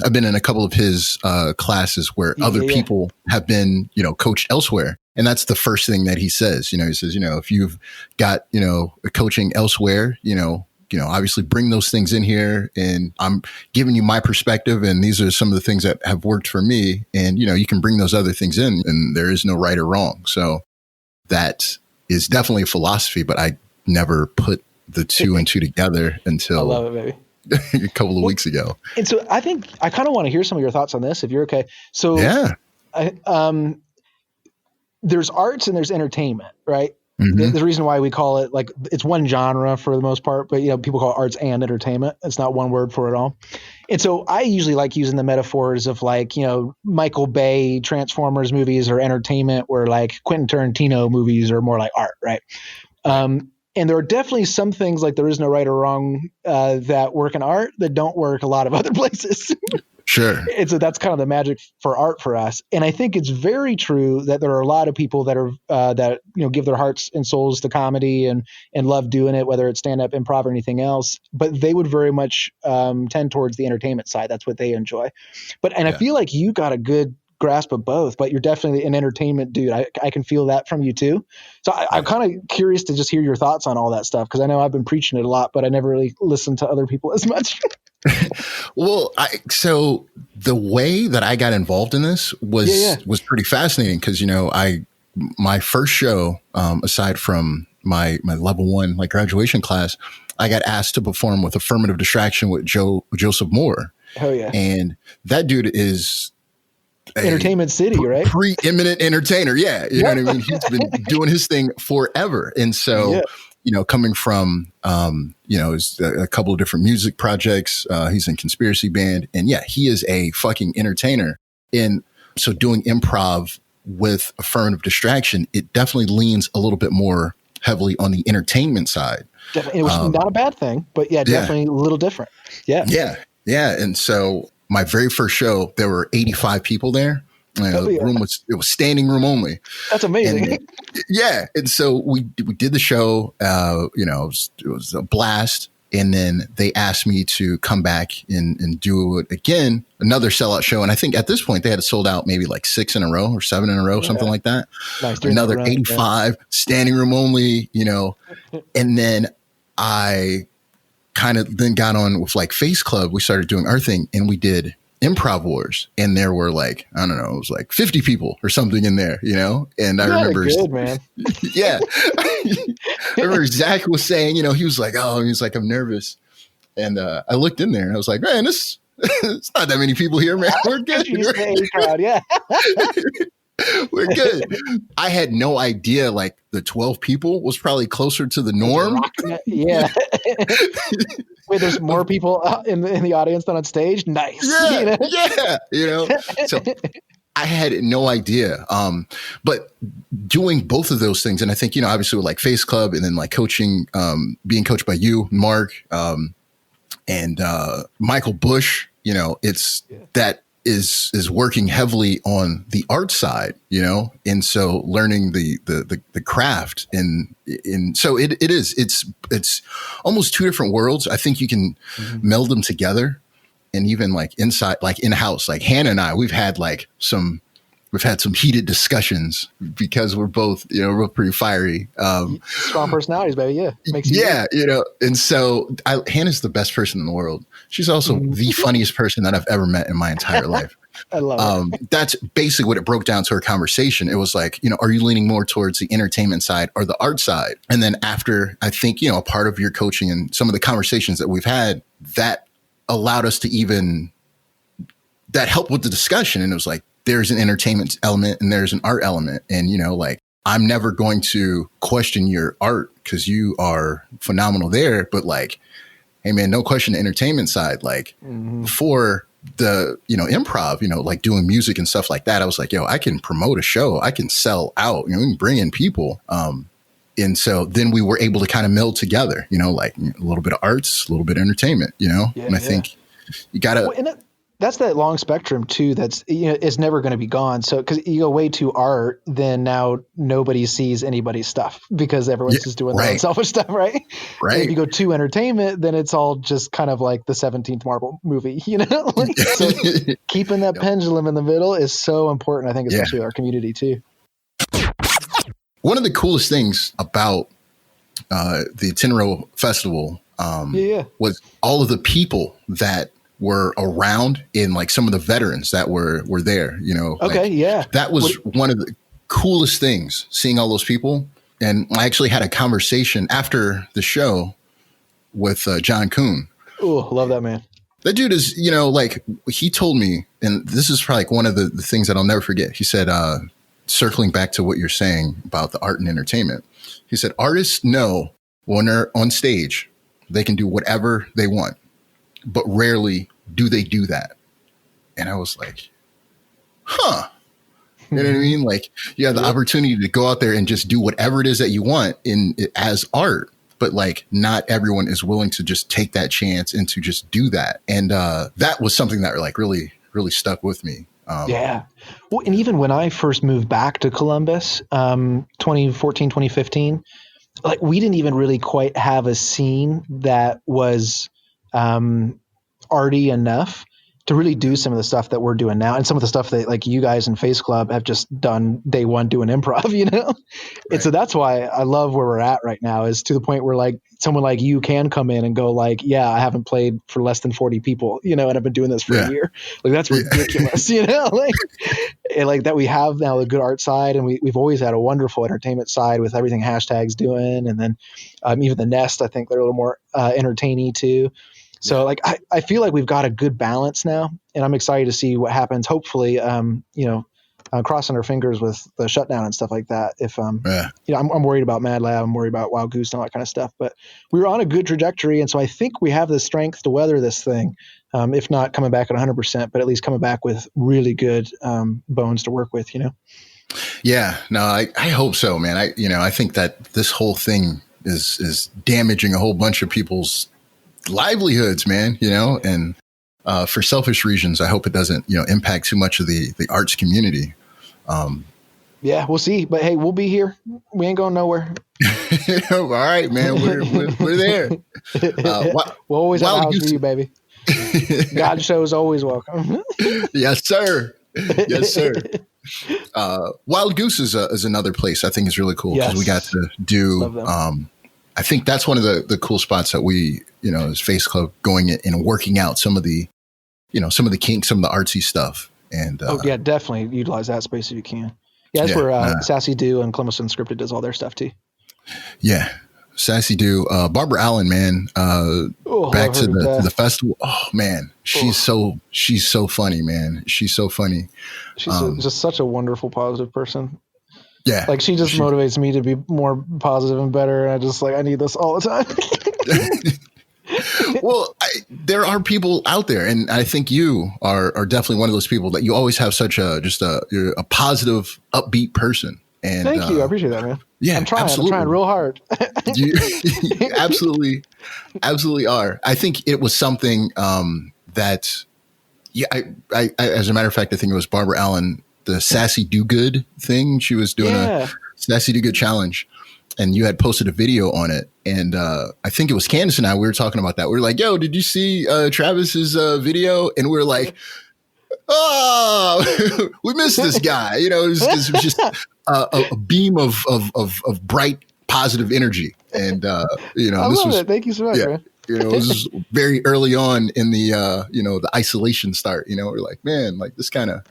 I've been in a couple of his classes where other people have been, coached elsewhere. And that's the first thing that he says. He says, if you've got, coaching elsewhere, obviously bring those things in here, and I'm giving you my perspective, and these are some of the things that have worked for me. And, you can bring those other things in, and there is no right or wrong. So that is definitely a philosophy, but I never put the two and two together until I love it, baby. a couple of weeks ago. And so I think I kind of want to hear some of your thoughts on this, if you're okay. So yeah, there's arts and there's entertainment, right? Mm-hmm. The reason why we call it like it's one genre for the most part, but people call it arts and entertainment. It's not one word for it all. And so I usually like using the metaphors of like, Michael Bay Transformers movies or entertainment, where like Quentin Tarantino movies are more like art, right? And there are definitely some things like there is no right or wrong that work in art that don't work a lot of other places. Sure. And so that's kind of the magic for art for us. And I think it's very true that there are a lot of people that are that give their hearts and souls to comedy and love doing it, whether it's stand-up, improv, or anything else. But they would very much tend towards the entertainment side. That's what they enjoy. I feel like you got a good grasp of both, but you're definitely an entertainment dude. I can feel that from you too. So I'm kind of curious to just hear your thoughts on all that stuff, because I know I've been preaching it a lot, but I never really listened to other people as much. Well, so the way that I got involved in this was pretty fascinating, because my first show, aside from my level 1 like graduation class, I got asked to perform with Affirmative Distraction with Joseph Moore. Oh yeah, and that dude is Entertainment City, right? Preeminent entertainer. Yeah. You know what I mean? He's been doing his thing forever. And so, coming from, a couple of different music projects, he's in Conspiracy Band, and he is a fucking entertainer. And so doing improv with Affirmative Distraction, it definitely leans a little bit more heavily on the entertainment side. Definitely. It was not a bad thing, but definitely a little different. Yeah. Yeah. Yeah. And so my very first show, there were 85 people there. The room was standing room only. That's amazing. And, and so we did the show. It was a blast. And then they asked me to come back and do it again, another sellout show. And I think at this point they had it sold out maybe like 6 in a row or 7 in a row, something like that. Nice. Another 85, standing room only. And then I kind of then got on with like Face Club. We started doing our thing, and we did Improv Wars, and there were like, I don't know, it was like 50 people or something in there, and I remember good, man. I remember Zach was saying, he was like, I'm nervous. And I looked in there and I was like, man, this It's not that many people here, man. We're good. You say A crowd, yeah. We're good. I had no idea like the 12 people was probably closer to the norm. Yeah. Wait, there's more people in the audience than on stage? Nice. Yeah. Yeah. So I had no idea. But doing both of those things, and I think, obviously with like Face Club and then like coaching, being coached by you, Mark, and Michael Bush, that is working heavily on the art side, and so learning the craft and so it's almost two different worlds. I think you can meld them together, and even like inside, like in house, like Hannah and I, we've had some heated discussions because we're both pretty fiery, strong personalities, baby. Yeah, makes you and so Hannah's the best person in the world. She's also the funniest person that I've ever met in my entire life. I love it. That's basically what it broke down to our conversation. It was like, are you leaning more towards the entertainment side or the art side? And then after, I think, a part of your coaching and some of the conversations that we've had, that allowed us to that helped with the discussion. And it was like, there's an entertainment element and there's an art element. And, like, I'm never going to question your art because you are phenomenal there. But like, hey man, no question the entertainment side, like for the, improv, like doing music and stuff like that. I was like, I can promote a show. I can sell out, we can bring in people. And so then we were able to kind of meld together, like a little bit of arts, a little bit of entertainment, and I think you gotta, that's that long spectrum too. That's, is never going to be gone. So, cause you go way too art, then now nobody sees anybody's stuff because everyone's just doing their own selfish stuff. Right. Right. And if you go too entertainment, then it's all just kind of like the 17th Marvel movie, so keeping that pendulum in the middle is so important. I think, especially our community too. One of the coolest things about the Tinro Festival was all of the people that were around and like some of the veterans that were there, that was one of the coolest things, seeing all those people. And I actually had a conversation after the show with John Kuhn. Oh, love that man. That dude is, like he told me, and this is probably like one of the things that I'll never forget. He said, circling back to what you're saying about the art and entertainment, he said, artists know when they're on stage, they can do whatever they want, but rarely do they do that. And I was like, huh. You know what I mean? Like you have the opportunity to go out there and just do whatever it is that you want as art, but like not everyone is willing to just take that chance and to just do that. And that was something that like really, really stuck with me. Well, and even when I first moved back to Columbus, 2014, 2015, like we didn't even really quite have a scene that was arty enough to really do some of the stuff that we're doing now. And some of the stuff that like you guys in Face Club have just done day one doing improv, And so that's why I love where we're at right now, is to the point where like someone like you can come in and go like, I haven't played for less than 40 people, and I've been doing this for a year. Like that's ridiculous, like, and like that we have now the good art side, and we've always had a wonderful entertainment side with everything hashtags doing. And then even the Nest, I think they're a little more entertaining too. So like, I feel like we've got a good balance now, and I'm excited to see what happens. Hopefully, crossing our fingers with the shutdown and stuff like that. If, I'm worried about Mad Lab, I'm worried about Wild Goose and all that kind of stuff, but we were on a good trajectory. And so I think we have the strength to weather this thing. If not coming back at 100%, but at least coming back with really good bones to work with, Yeah, no, I hope so, man. I think that this whole thing is damaging a whole bunch of people's livelihoods, man, and for selfish reasons, I hope it doesn't, impact too much of the arts community. We'll see. But hey, we'll be here. We ain't going nowhere. All right, man. We're there. We'll always have a house for you, baby. God show is always welcome. Yes, sir. Yes, sir. Wild Goose is another place I think is really cool because we got to do. I think that's one of the cool spots that we, as Face Club, going in and working out some of the, some of the kinks, some of the artsy stuff. And definitely utilize that space if you can. Yeah, that's where Sassy Do and Columbus Unscripted does all their stuff too. Yeah. Sassy Do. Barbara Allen, man. Back to the festival. Oh man, she's so funny, man. She's so funny. She's just such a wonderful, positive person. Yeah, like she motivates me to be more positive and better. And I need this all the time. Well, there are people out there, and I think you are definitely one of those people that you always have such you're a positive, upbeat person. And thank you. I appreciate that, man. Yeah, I'm trying. Absolutely. I'm trying real hard. you absolutely are. I think it was something that, yeah, I as a matter of fact, I think it was Barbara Allen, the Sassy Do Good thing. She was doing a Sassy Do Good challenge, and you had posted a video on it. And I think it was Candace and I, we were talking about that. We were like, yo, did you see Travis's video? And we were like, oh, we missed this guy. You know, it was just a beam of bright, positive energy. And, you know, I love it. Thank you so much, man. You know, this is very early on in the, you know, the isolation start. You know, we're like, man, like this kind of,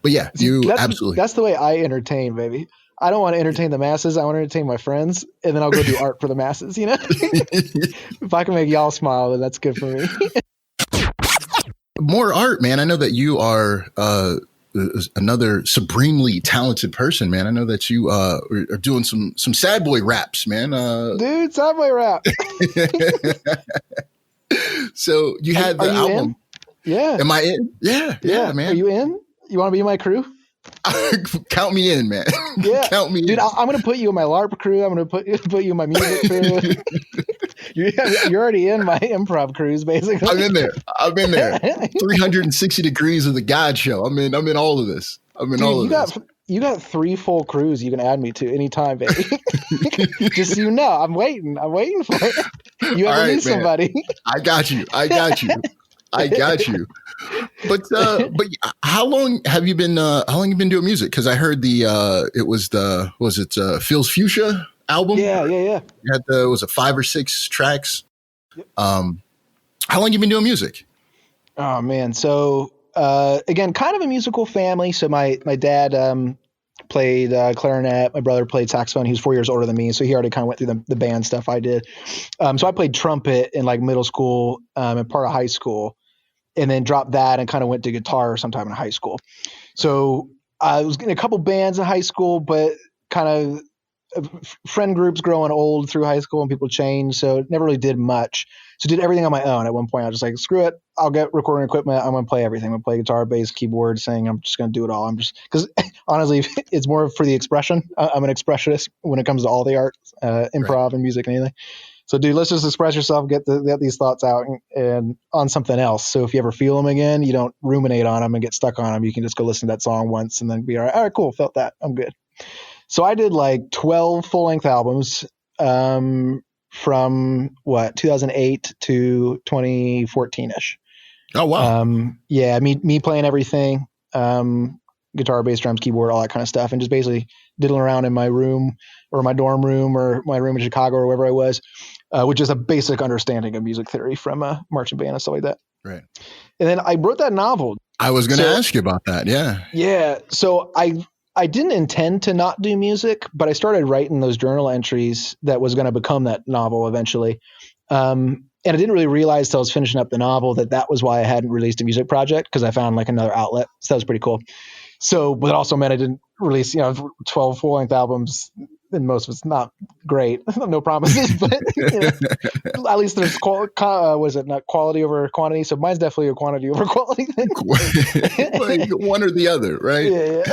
but yeah, absolutely. That's the way I entertain, baby. I don't want to entertain the masses. I want to entertain my friends, and then I'll go do art for the masses, you know? If I can make y'all smile, then that's good for me. More art, man. I know that you are another supremely talented person, man. I know that you are doing some sad boy raps, man. Dude, sad boy rap. So you had the album. In? Yeah. Am I in? Yeah, man. Are you in? You want to be in my crew? Count me in, man. Yeah. Count me in. Dude, I'm going to put you in my LARP crew. I'm going to put you in my music crew. You're already in my improv crews, basically. I'm in there. 360 degrees of the God Show. I'm in all of this. You got 3 full crews you can add me to anytime, baby. Just so you know, I'm waiting for it. You ever need somebody? I got you. But how long have you been doing music? Because I heard was it Phil's Fuchsia album? Yeah. You had was it 5 or 6 tracks? Yep. How long you been doing music? Oh man. So again, kind of a musical family. So my dad played clarinet. My brother played saxophone. He was 4 years older than me, so he already kind of went through the band stuff I did. So I played trumpet in like middle school and part of high school, and then dropped that and kind of went to guitar sometime in high school. So I was in a couple bands in high school, but kind of friend groups growing old through high school and people change. So never really did much. So did everything on my own. At one point I was just like, screw it. I'll get recording equipment. I'm going to play everything. I'm going to play guitar, bass, keyboard, sing. I'm just going to do it all. Because honestly, it's more for the expression. I'm an expressionist when it comes to all the art, improv and music and anything. So dude, let's just express yourself, get these thoughts out and on something else. So if you ever feel them again, you don't ruminate on them and get stuck on them. You can just go listen to that song once and then be all right, cool. Felt that. I'm good. So I did like 12 full length albums, from 2008 to 2014 ish. Oh, wow. Yeah. Me playing everything, guitar, bass, drums, keyboard, all that kind of stuff. And just basically diddling around in my room or my dorm room or my room in Chicago or wherever I was, which is a basic understanding of music theory from a marching band and stuff like that. Right. And then I wrote that novel. I was going to ask you about that. Yeah. Yeah. So I didn't intend to not do music, but I started writing those journal entries that was going to become that novel eventually. And I didn't really realize till I was finishing up the novel that was why I hadn't released a music project, because I found like another outlet. So that was pretty cool. So, but it also meant I didn't release, 12 full length albums, and most of it's not great. No promises, but at least there's not quality over quantity. So mine's definitely a quantity over quality thing. Like one or the other, right? Yeah.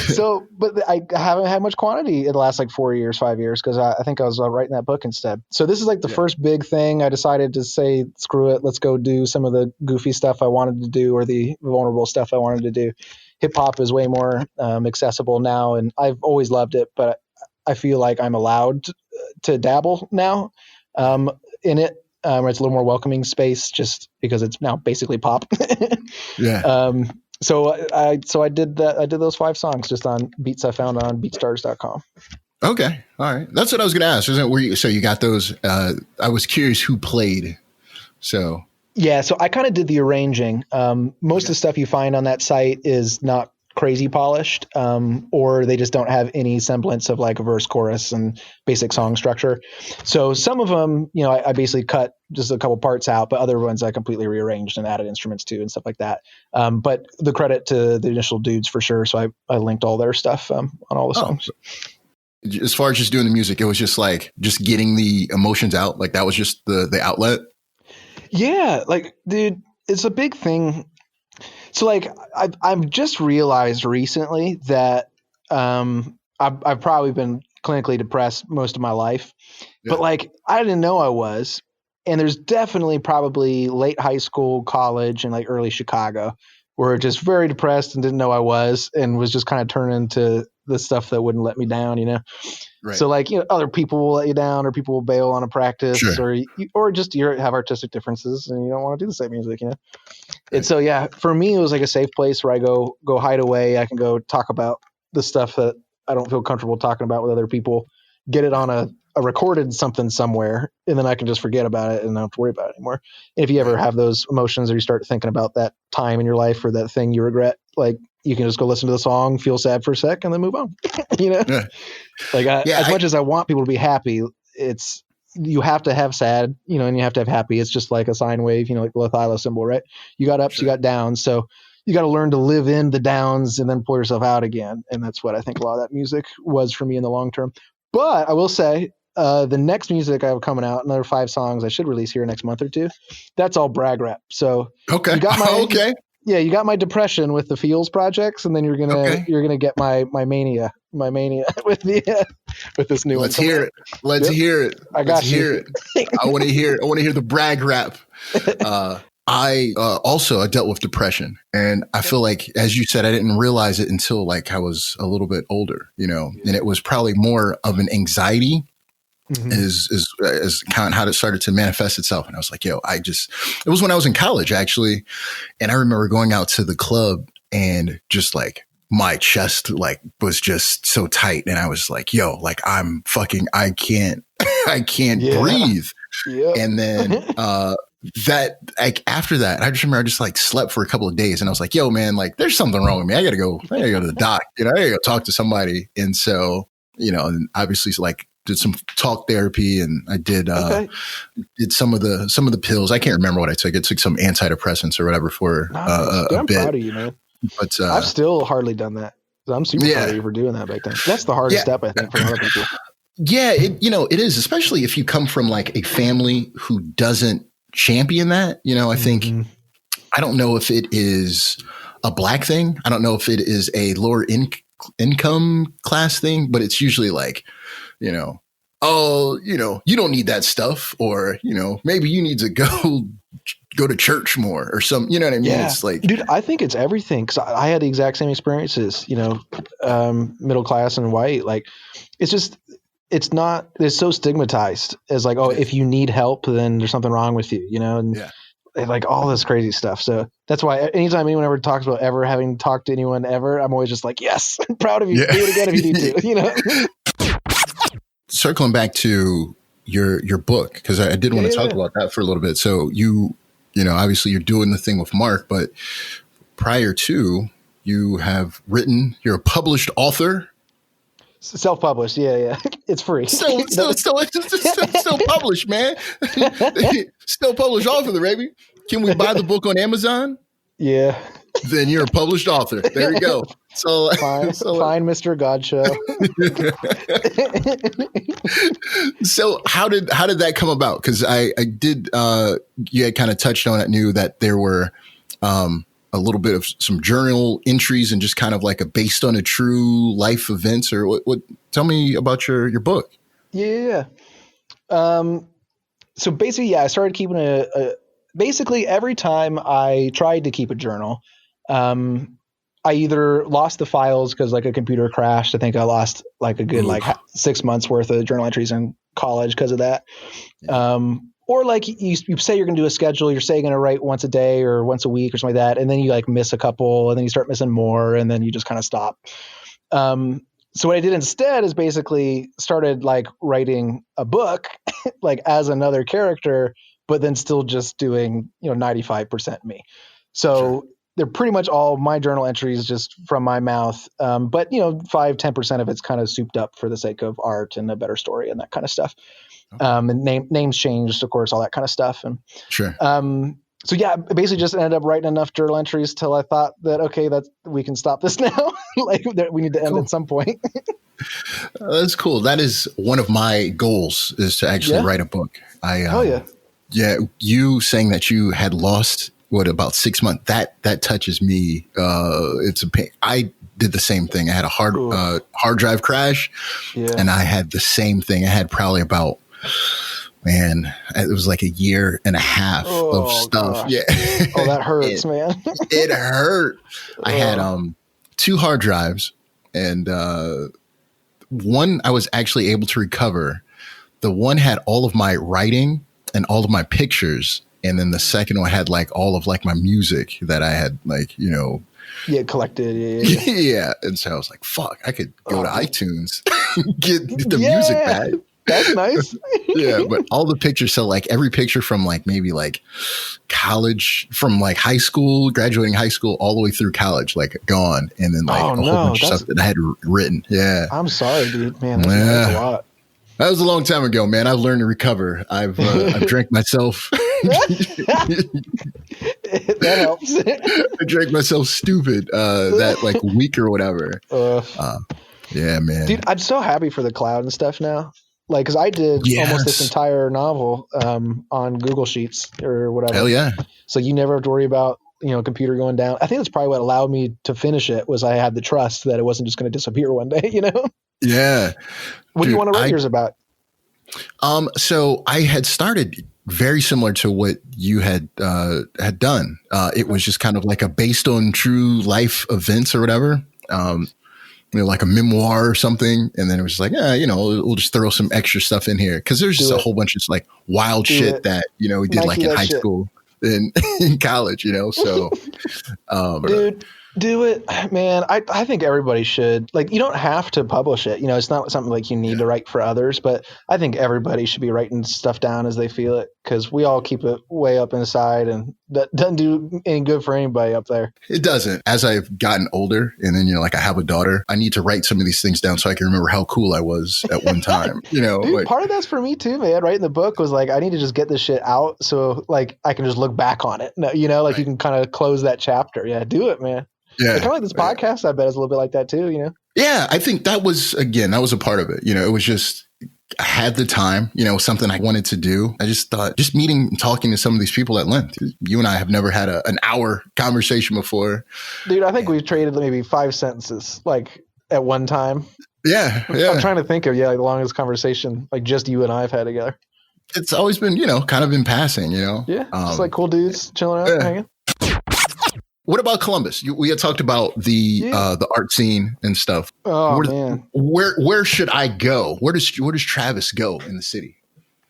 So, but I haven't had much quantity in the last like 5 years, because I think I was writing that book instead. So this is like the first big thing. I decided to say, screw it, let's go do some of the goofy stuff I wanted to do, or the vulnerable stuff I wanted to do. Hip hop is way more accessible now, and I've always loved it, but I feel like I'm allowed to dabble now in it. It's a little more welcoming space just because it's now basically pop. Yeah. So I did that. I did those 5 songs just on beats I found on beatstars.com. Okay. All right. That's what I was going to ask. So you got those, I was curious who played. So. Yeah. So I kind of did the arranging. Most of the stuff you find on that site is not crazy polished, or they just don't have any semblance of like a verse, chorus, and basic song structure. So some of them, I basically cut just a couple parts out, but other ones I completely rearranged and added instruments to and stuff like that. But the credit to the initial dudes for sure. So I linked all their stuff on all the songs. As far as just doing the music, it was just like just getting the emotions out. Like that was just the outlet. Yeah. Like, dude, it's a big thing. So like I've just realized recently that I've probably been clinically depressed most of my life, but like I didn't know I was. And there's definitely probably late high school, college, and like early Chicago where just very depressed and didn't know I was, and was just kind of turning to the stuff that wouldn't let me down, Right. So like, other people will let you down, or people will bail on a practice, sure. or just you have artistic differences and you don't want to do the same music, Right. And so, yeah, for me, it was like a safe place where I go hide away. I can go talk about the stuff that I don't feel comfortable talking about with other people, get it on a recorded something somewhere, and then I can just forget about it and not have to worry about it anymore. And if you ever have those emotions, or you start thinking about that time in your life or that thing you regret, like you can just go listen to the song, feel sad for a sec, and then move on. As much as I want people to be happy, you have to have sad, and you have to have happy. It's just like a sine wave, like the Lithilo symbol, right? You got ups, you got downs. So you got to learn to live in the downs and then pull yourself out again. And that's what I think a lot of that music was for me in the long term. But I will say, the next music I have coming out, another 5 songs I should release here next month or 2. That's all brag rap. So okay, you got my you got my depression with the Feels projects, and then you're gonna get my mania with this new one. Let's hear it. Let's hear it. I got you. Hear it. I want to hear the brag rap. I dealt with depression, and I feel like, as you said, I didn't realize it until like I was a little bit older, and it was probably more of an anxiety. Mm-hmm. is kind of how it started to manifest itself. And I was like, it was when I was in college, actually. And I remember going out to the club and just like my chest like was just so tight. And I was like, I can't breathe. Yeah. And then, after that, I just remember I just like slept for a couple of days, and I was like, man, like there's something wrong with me. I gotta go to the doc, I gotta go talk to somebody. And so, and obviously like, did some talk therapy, and I did some of the pills. I can't remember what I took. I took some antidepressants or whatever for a I'm bit. proud of you, man. But I've still hardly done that. I'm super proud of you for doing that back then. That's the hardest step, I think, for a lot of people. Yeah, it is, especially if you come from like a family who doesn't champion that. I think I don't know if it is a Black thing. I don't know if it is a lower income class thing, but it's usually like, you don't need that stuff, or, maybe you need to go to church more or some, you know what I mean? Yeah. It's like, dude, I think it's everything. 'Cause I had the exact same experiences, middle class and white. Like, it's so stigmatized as like, if you need help, then there's something wrong with you, and like all this crazy stuff. So that's why anytime anyone ever talks about ever having talked to anyone ever, I'm always just like, yes, I'm proud of you. Yeah. Do it again if you need to, Circling back to your book, because I did want to talk about that for a little bit. So obviously you're doing the thing with Mark, but prior to, you're a published author. Self-published, yeah. It's free. Still published, man. Still published author, baby. Can we buy the book on Amazon? Yeah. Then you're a published author. There you go. So fine, Mr. God Show. So how did that come about? Because I did. You had kind of touched on it. Knew that there were a little bit of some journal entries and just kind of like based on a true life events, or what? Tell me about your book. Yeah. So basically, I started keeping basically every time I tried to keep a journal, I either lost the files because like a computer crashed. I think I lost like a good 6 months worth of journal entries in college because of that. Or like you say you're going to do a schedule, you're saying you're going to write once a day or once a week or something like that. And then you like miss a couple, and then you start missing more, and then you just kind of stop. So what I did instead is basically started like writing a book like as another character, but then still just doing, 95% me. So they're pretty much all my journal entries just from my mouth. But 5-10% of it's kind of souped up for the sake of art and a better story and that kind of stuff. Okay. And names changed, of course, all that kind of stuff. And Sure. so yeah, I basically just ended up writing enough journal entries till I thought that, okay, that we can stop this now. Like that we need to end at some point. That's cool. That is one of my goals, is to actually write a book. Hell yeah. Yeah. You saying that you had lost about 6 months, that touches me. It's a pain. I did the same thing. I had a hard drive crash, and I had the same thing. I had probably about, man, it was like a year and a half of stuff. Gosh. Yeah. Oh, that hurts, man. It hurt. I had 2 hard drives, and one I was actually able to recover. The one had all of my writing and all of my pictures, and then the second one had like all of like my music that I had collected. Yeah. And so I was like, fuck, I could go to iTunes, get the music back. That's nice. Yeah, but all the pictures, so like every picture from like maybe like college, from like high school, graduating high school, all the way through college, like gone, and then like a whole bunch of stuff that I had written. Yeah, I'm sorry, dude. Man, that's a lot. That was a long time ago, man. I've learned to recover. I've drank myself. That helps. I drank myself stupid that like week or whatever. Yeah, man. Dude, I'm so happy for the cloud and stuff now. Like, because I did almost this entire novel on Google Sheets or whatever. Hell yeah. So you never have to worry about, computer going down. I think that's probably what allowed me to finish it, was I had the trust that it wasn't just going to disappear one day, Yeah. What do you want to write yours about? So I had started very similar to what you had done. It was just kind of like a based on true life events or whatever. Like a memoir or something. And then it was like, we'll just throw some extra stuff in here. Cause there's just a whole bunch of like wild shit that, we did like in high school and in college, so, dude, do it, man. I think everybody should. Like, you don't have to publish it. It's not something like you need to write for others, but I think everybody should be writing stuff down as they feel it, because we all keep it way up inside, and that doesn't do any good for anybody up there. It doesn't. As I've gotten older, and then, like I have a daughter, I need to write some of these things down so I can remember how cool I was at one time, Dude, like, part of that's for me too, man. Writing the book was like, I need to just get this shit out so like I can just look back on it. Like you can kind of close that chapter. Yeah, do it, man. Yeah. Kind of like this podcast, I bet, is a little bit like that too, Yeah, I think that was a part of it. It was just, I had the time, something I wanted to do. I just thought, just meeting and talking to some of these people at length. You and I have never had an hour conversation before. Dude, I think we've traded maybe 5 sentences, like at one time. Yeah. I'm trying to think of, like the longest conversation, like just you and I have had together. It's always been, kind of in passing, Yeah, just like cool dudes chilling out, hanging. What about Columbus? We had talked about the art scene and stuff. Oh, man. Where should I go? Where does Travis go in the city?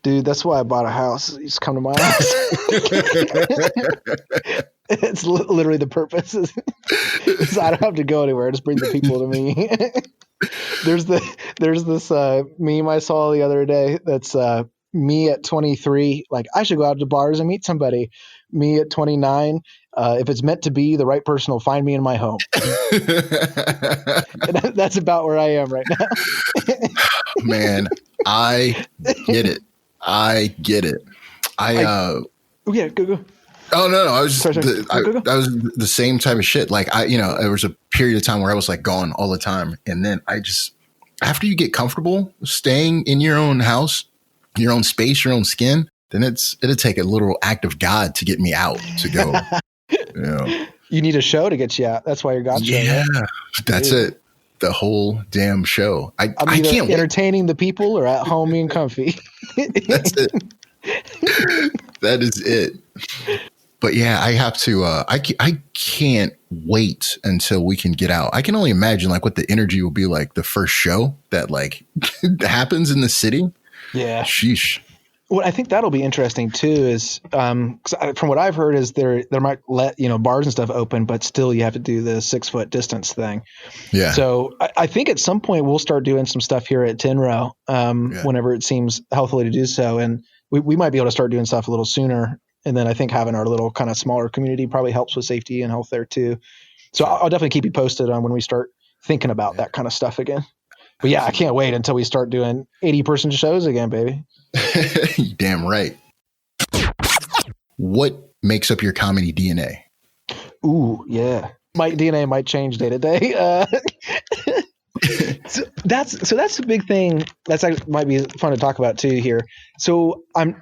Dude, that's why I bought a house. You just come to my house. It's literally the purpose. So I don't have to go anywhere. Just bring the people to me. There's this meme I saw the other day that's me at 23. Like, I should go out to bars and meet somebody. Me at 29. If it's meant to be, the right person will find me in my home. That's about where I am right now. Man, I get it. Yeah, go. Oh no! I was Sorry. I was the same type of shit. Like there was a period of time where I was like gone all the time, and then I just, after you get comfortable staying in your own house, your own space, your own skin, then it'll take a literal act of God to get me out to go. You need a show to get you out. That's why you're God show. Yeah, right? That's it. The whole damn show. I can't entertaining the people or at home being comfy. That's it. That is it. But yeah, I have to. I can't wait until we can get out. I can only imagine like what the energy will be like the first show that like happens in the city. Yeah. Sheesh. What I think that'll be interesting too is, from what I've heard is there might let, bars and stuff open, but still you have to do the 6 foot distance thing. Yeah. So I think at some point we'll start doing some stuff here at Tin Row, whenever it seems healthily to do so. And we might be able to start doing stuff a little sooner And then I think having our little kind of smaller community probably helps with safety and health there too. So I'll definitely keep you posted on when we start thinking about that kind of stuff again. But yeah, I can't wait until we start doing 80-person shows again, baby. Damn right. What makes up your comedy DNA? Ooh, yeah. My DNA might change day to day. So that's a big thing. Might be fun to talk about too here. So I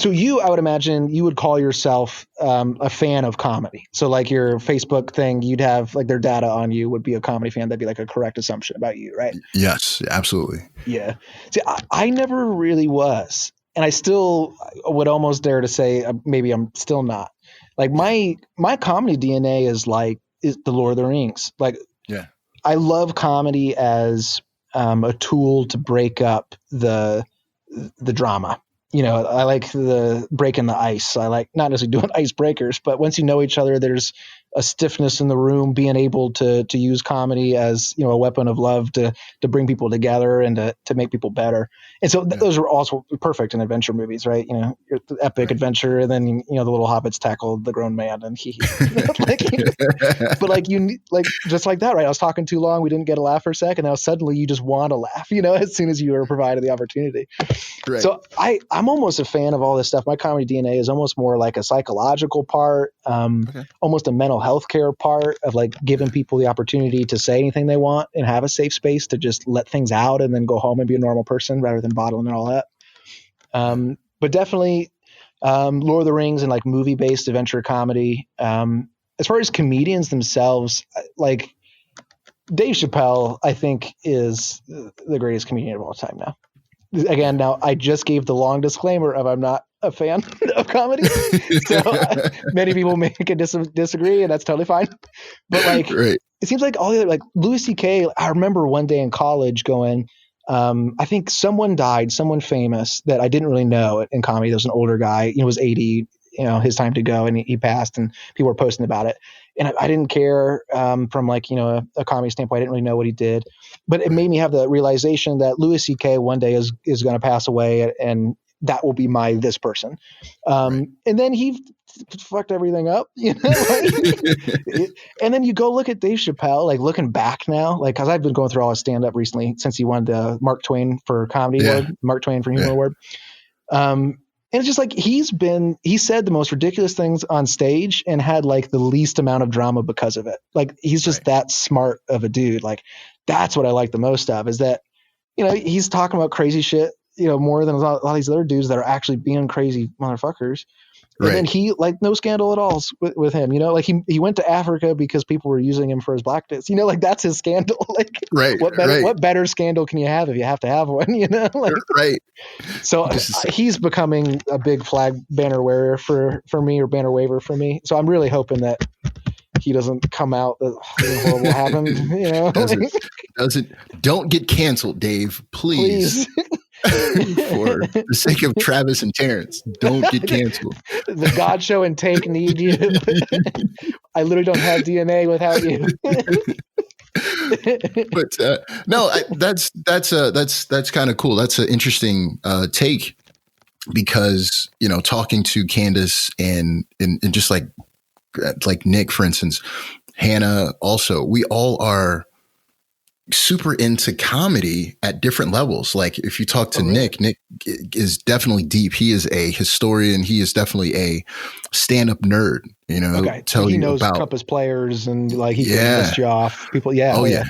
would imagine you would call yourself a fan of comedy. So like your Facebook thing, you'd have like their data on you would be a comedy fan. That'd be like a correct assumption about you, right? Yes, absolutely. Yeah. See, I never really was. And I still would almost dare to say maybe I'm still not. Like my comedy DNA is the Lord of the Rings. Like, yeah, I love comedy as a tool to break up the drama. You know, I like the breaking the ice. I like not necessarily doing icebreakers, but once you know each other, there's a stiffness in the room. Being able to use comedy as, you know, a weapon of love to bring people together and to make people better. And so those are also perfect in adventure movies, right? You know, the epic adventure, and then, you know, the little hobbits tackle the grown man, and but like just like that, right? I was talking too long, we didn't get a laugh for a second. Now suddenly you just want to laugh, you know, as soon as you are provided the opportunity. Right. So I'm almost a fan of all this stuff. My comedy DNA is almost more like a psychological part, almost a mental health care part of like giving people the opportunity to say anything they want and have a safe space to just let things out and then go home and be a normal person rather than bottling it all up. But definitely Lord of the Rings and like movie-based adventure comedy. As far as comedians themselves, like Dave Chappelle, I think is the greatest comedian of all time now. Again, now I just gave the long disclaimer of I'm not a fan of comedy. So many people may disagree, and that's totally fine. But like, it seems like all the other, like Louis C.K., I remember one day in college going, I think someone died, someone famous that I didn't really know in comedy. There was an older guy, you know, was 80, you know, his time to go, and he passed, and people were posting about it. And I didn't care from like, you know, a comedy standpoint. I didn't really know what he did, but it made me have the realization that Louis C.K. one day is going to pass away, and that will be this person. And then he fucked everything up, you know. And then you go look at Dave Chappelle, like looking back now, like because I've been going through all his stand up recently since he won the Mark Twain for Comedy Award, Mark Twain for Humor Award. And it's just like he said the most ridiculous things on stage and had like the least amount of drama because of it. Like he's just that smart of a dude. Like that's what I like the most of is that, you know, he's talking about crazy shit, you know, more than a lot of these other dudes that are actually being crazy motherfuckers. And then he like no scandal at all with him, you know, like he went to Africa because people were using him for his blackness, you know, like that's his scandal. Like what better scandal can you have if you have to have one, you know? Like, so he's becoming a big flag banner wearer for me, or banner waver for me. So I'm really hoping that he doesn't come out that horrible happened, you know. Don't get canceled, Dave, please. For the sake of Travis and Terrence, don't get canceled. The God Show and Take need you. I literally don't have DNA without you. But no, that's kind of cool. That's an interesting take, because, you know, talking to Candace and just like Nick, for instance, Hannah, also, we all are super into comedy at different levels. Like if you talk to Nick is definitely deep. He is a historian. He is definitely a stand-up nerd, you know, he knows Compass players and like he can list you off people. Yeah.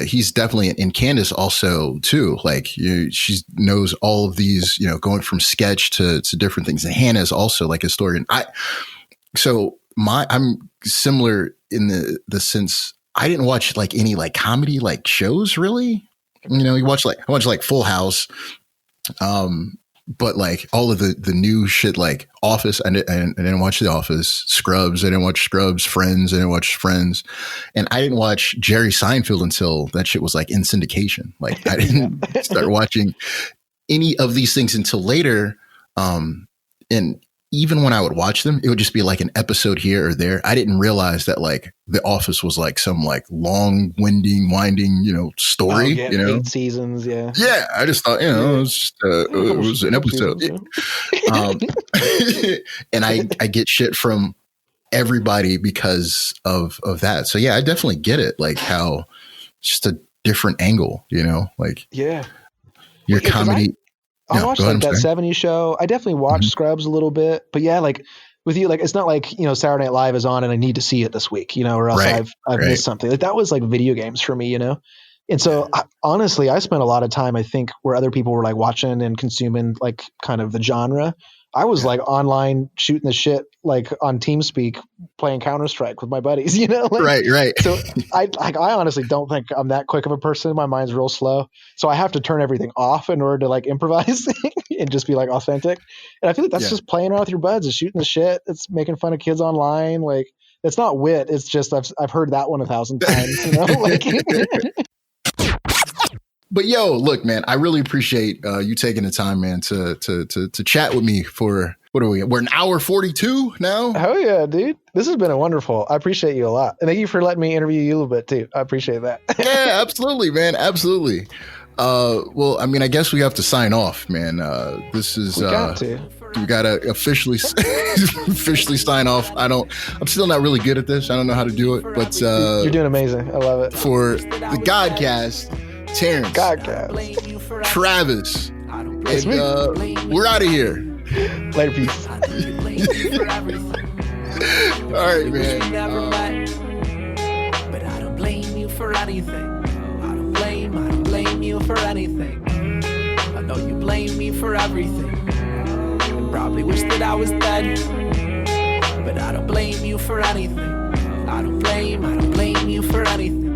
He's definitely, and Candace also too. Like she knows all of these, you know, going from sketch to different things. And Hannah is also like a historian. I'm similar in the sense I didn't watch like any like comedy like shows really. You know, I watched like Full House, but like all of the new shit like Office. I didn't watch The Office. Scrubs. I didn't watch Scrubs. Friends. I didn't watch Friends, and I didn't watch Jerry Seinfeld until that shit was like in syndication. Like I didn't start watching any of these things until later. And even when I would watch them, it would just be like an episode here or there. I didn't realize that like The Office was like some like long, winding, story. 8 seasons, yeah. Yeah, I just thought, it was just it was an episode. And I get shit from everybody because of that. So yeah, I definitely get it. Like how just a different angle, like your comedy. I watched like that 70s show. I definitely watched Scrubs a little bit, but yeah, like with you, like it's not like Saturday Night Live is on and I need to see it this week, or else I've missed something. Like that was like video games for me, And so honestly, I spent a lot of time, I think, where other people were like watching and consuming like kind of the genre. I was like online shooting the shit, like on TeamSpeak, playing Counter-Strike with my buddies, Right. So I honestly don't think I'm that quick of a person. My mind's real slow. So I have to turn everything off in order to like improvise and just be like authentic. And I feel like that's just playing around with your buds. It's shooting the shit. It's making fun of kids online. Like it's not wit. It's just, I've heard that one 1,000 times, But yo, look, man, I really appreciate you taking the time, man, to chat with me for, what are we? We're an hour 42 now. Oh yeah, dude. This has been wonderful. I appreciate you a lot. And thank you for letting me interview you a little bit too. I appreciate that. Yeah, absolutely, man. Absolutely. Well, I mean, I guess we have to sign off, man. This is, we gotta officially sign off. I'm still not really good at this. I don't know how to do it, but, you're doing amazing. I love it. For the Godcast, Terrence, Travis, and we're out of here. Later, peace. All right, man. But I don't blame you for anything. I don't blame you for anything. I know you blame me for everything. And probably wish that I was dead. But I don't blame you for anything. I don't blame you for anything.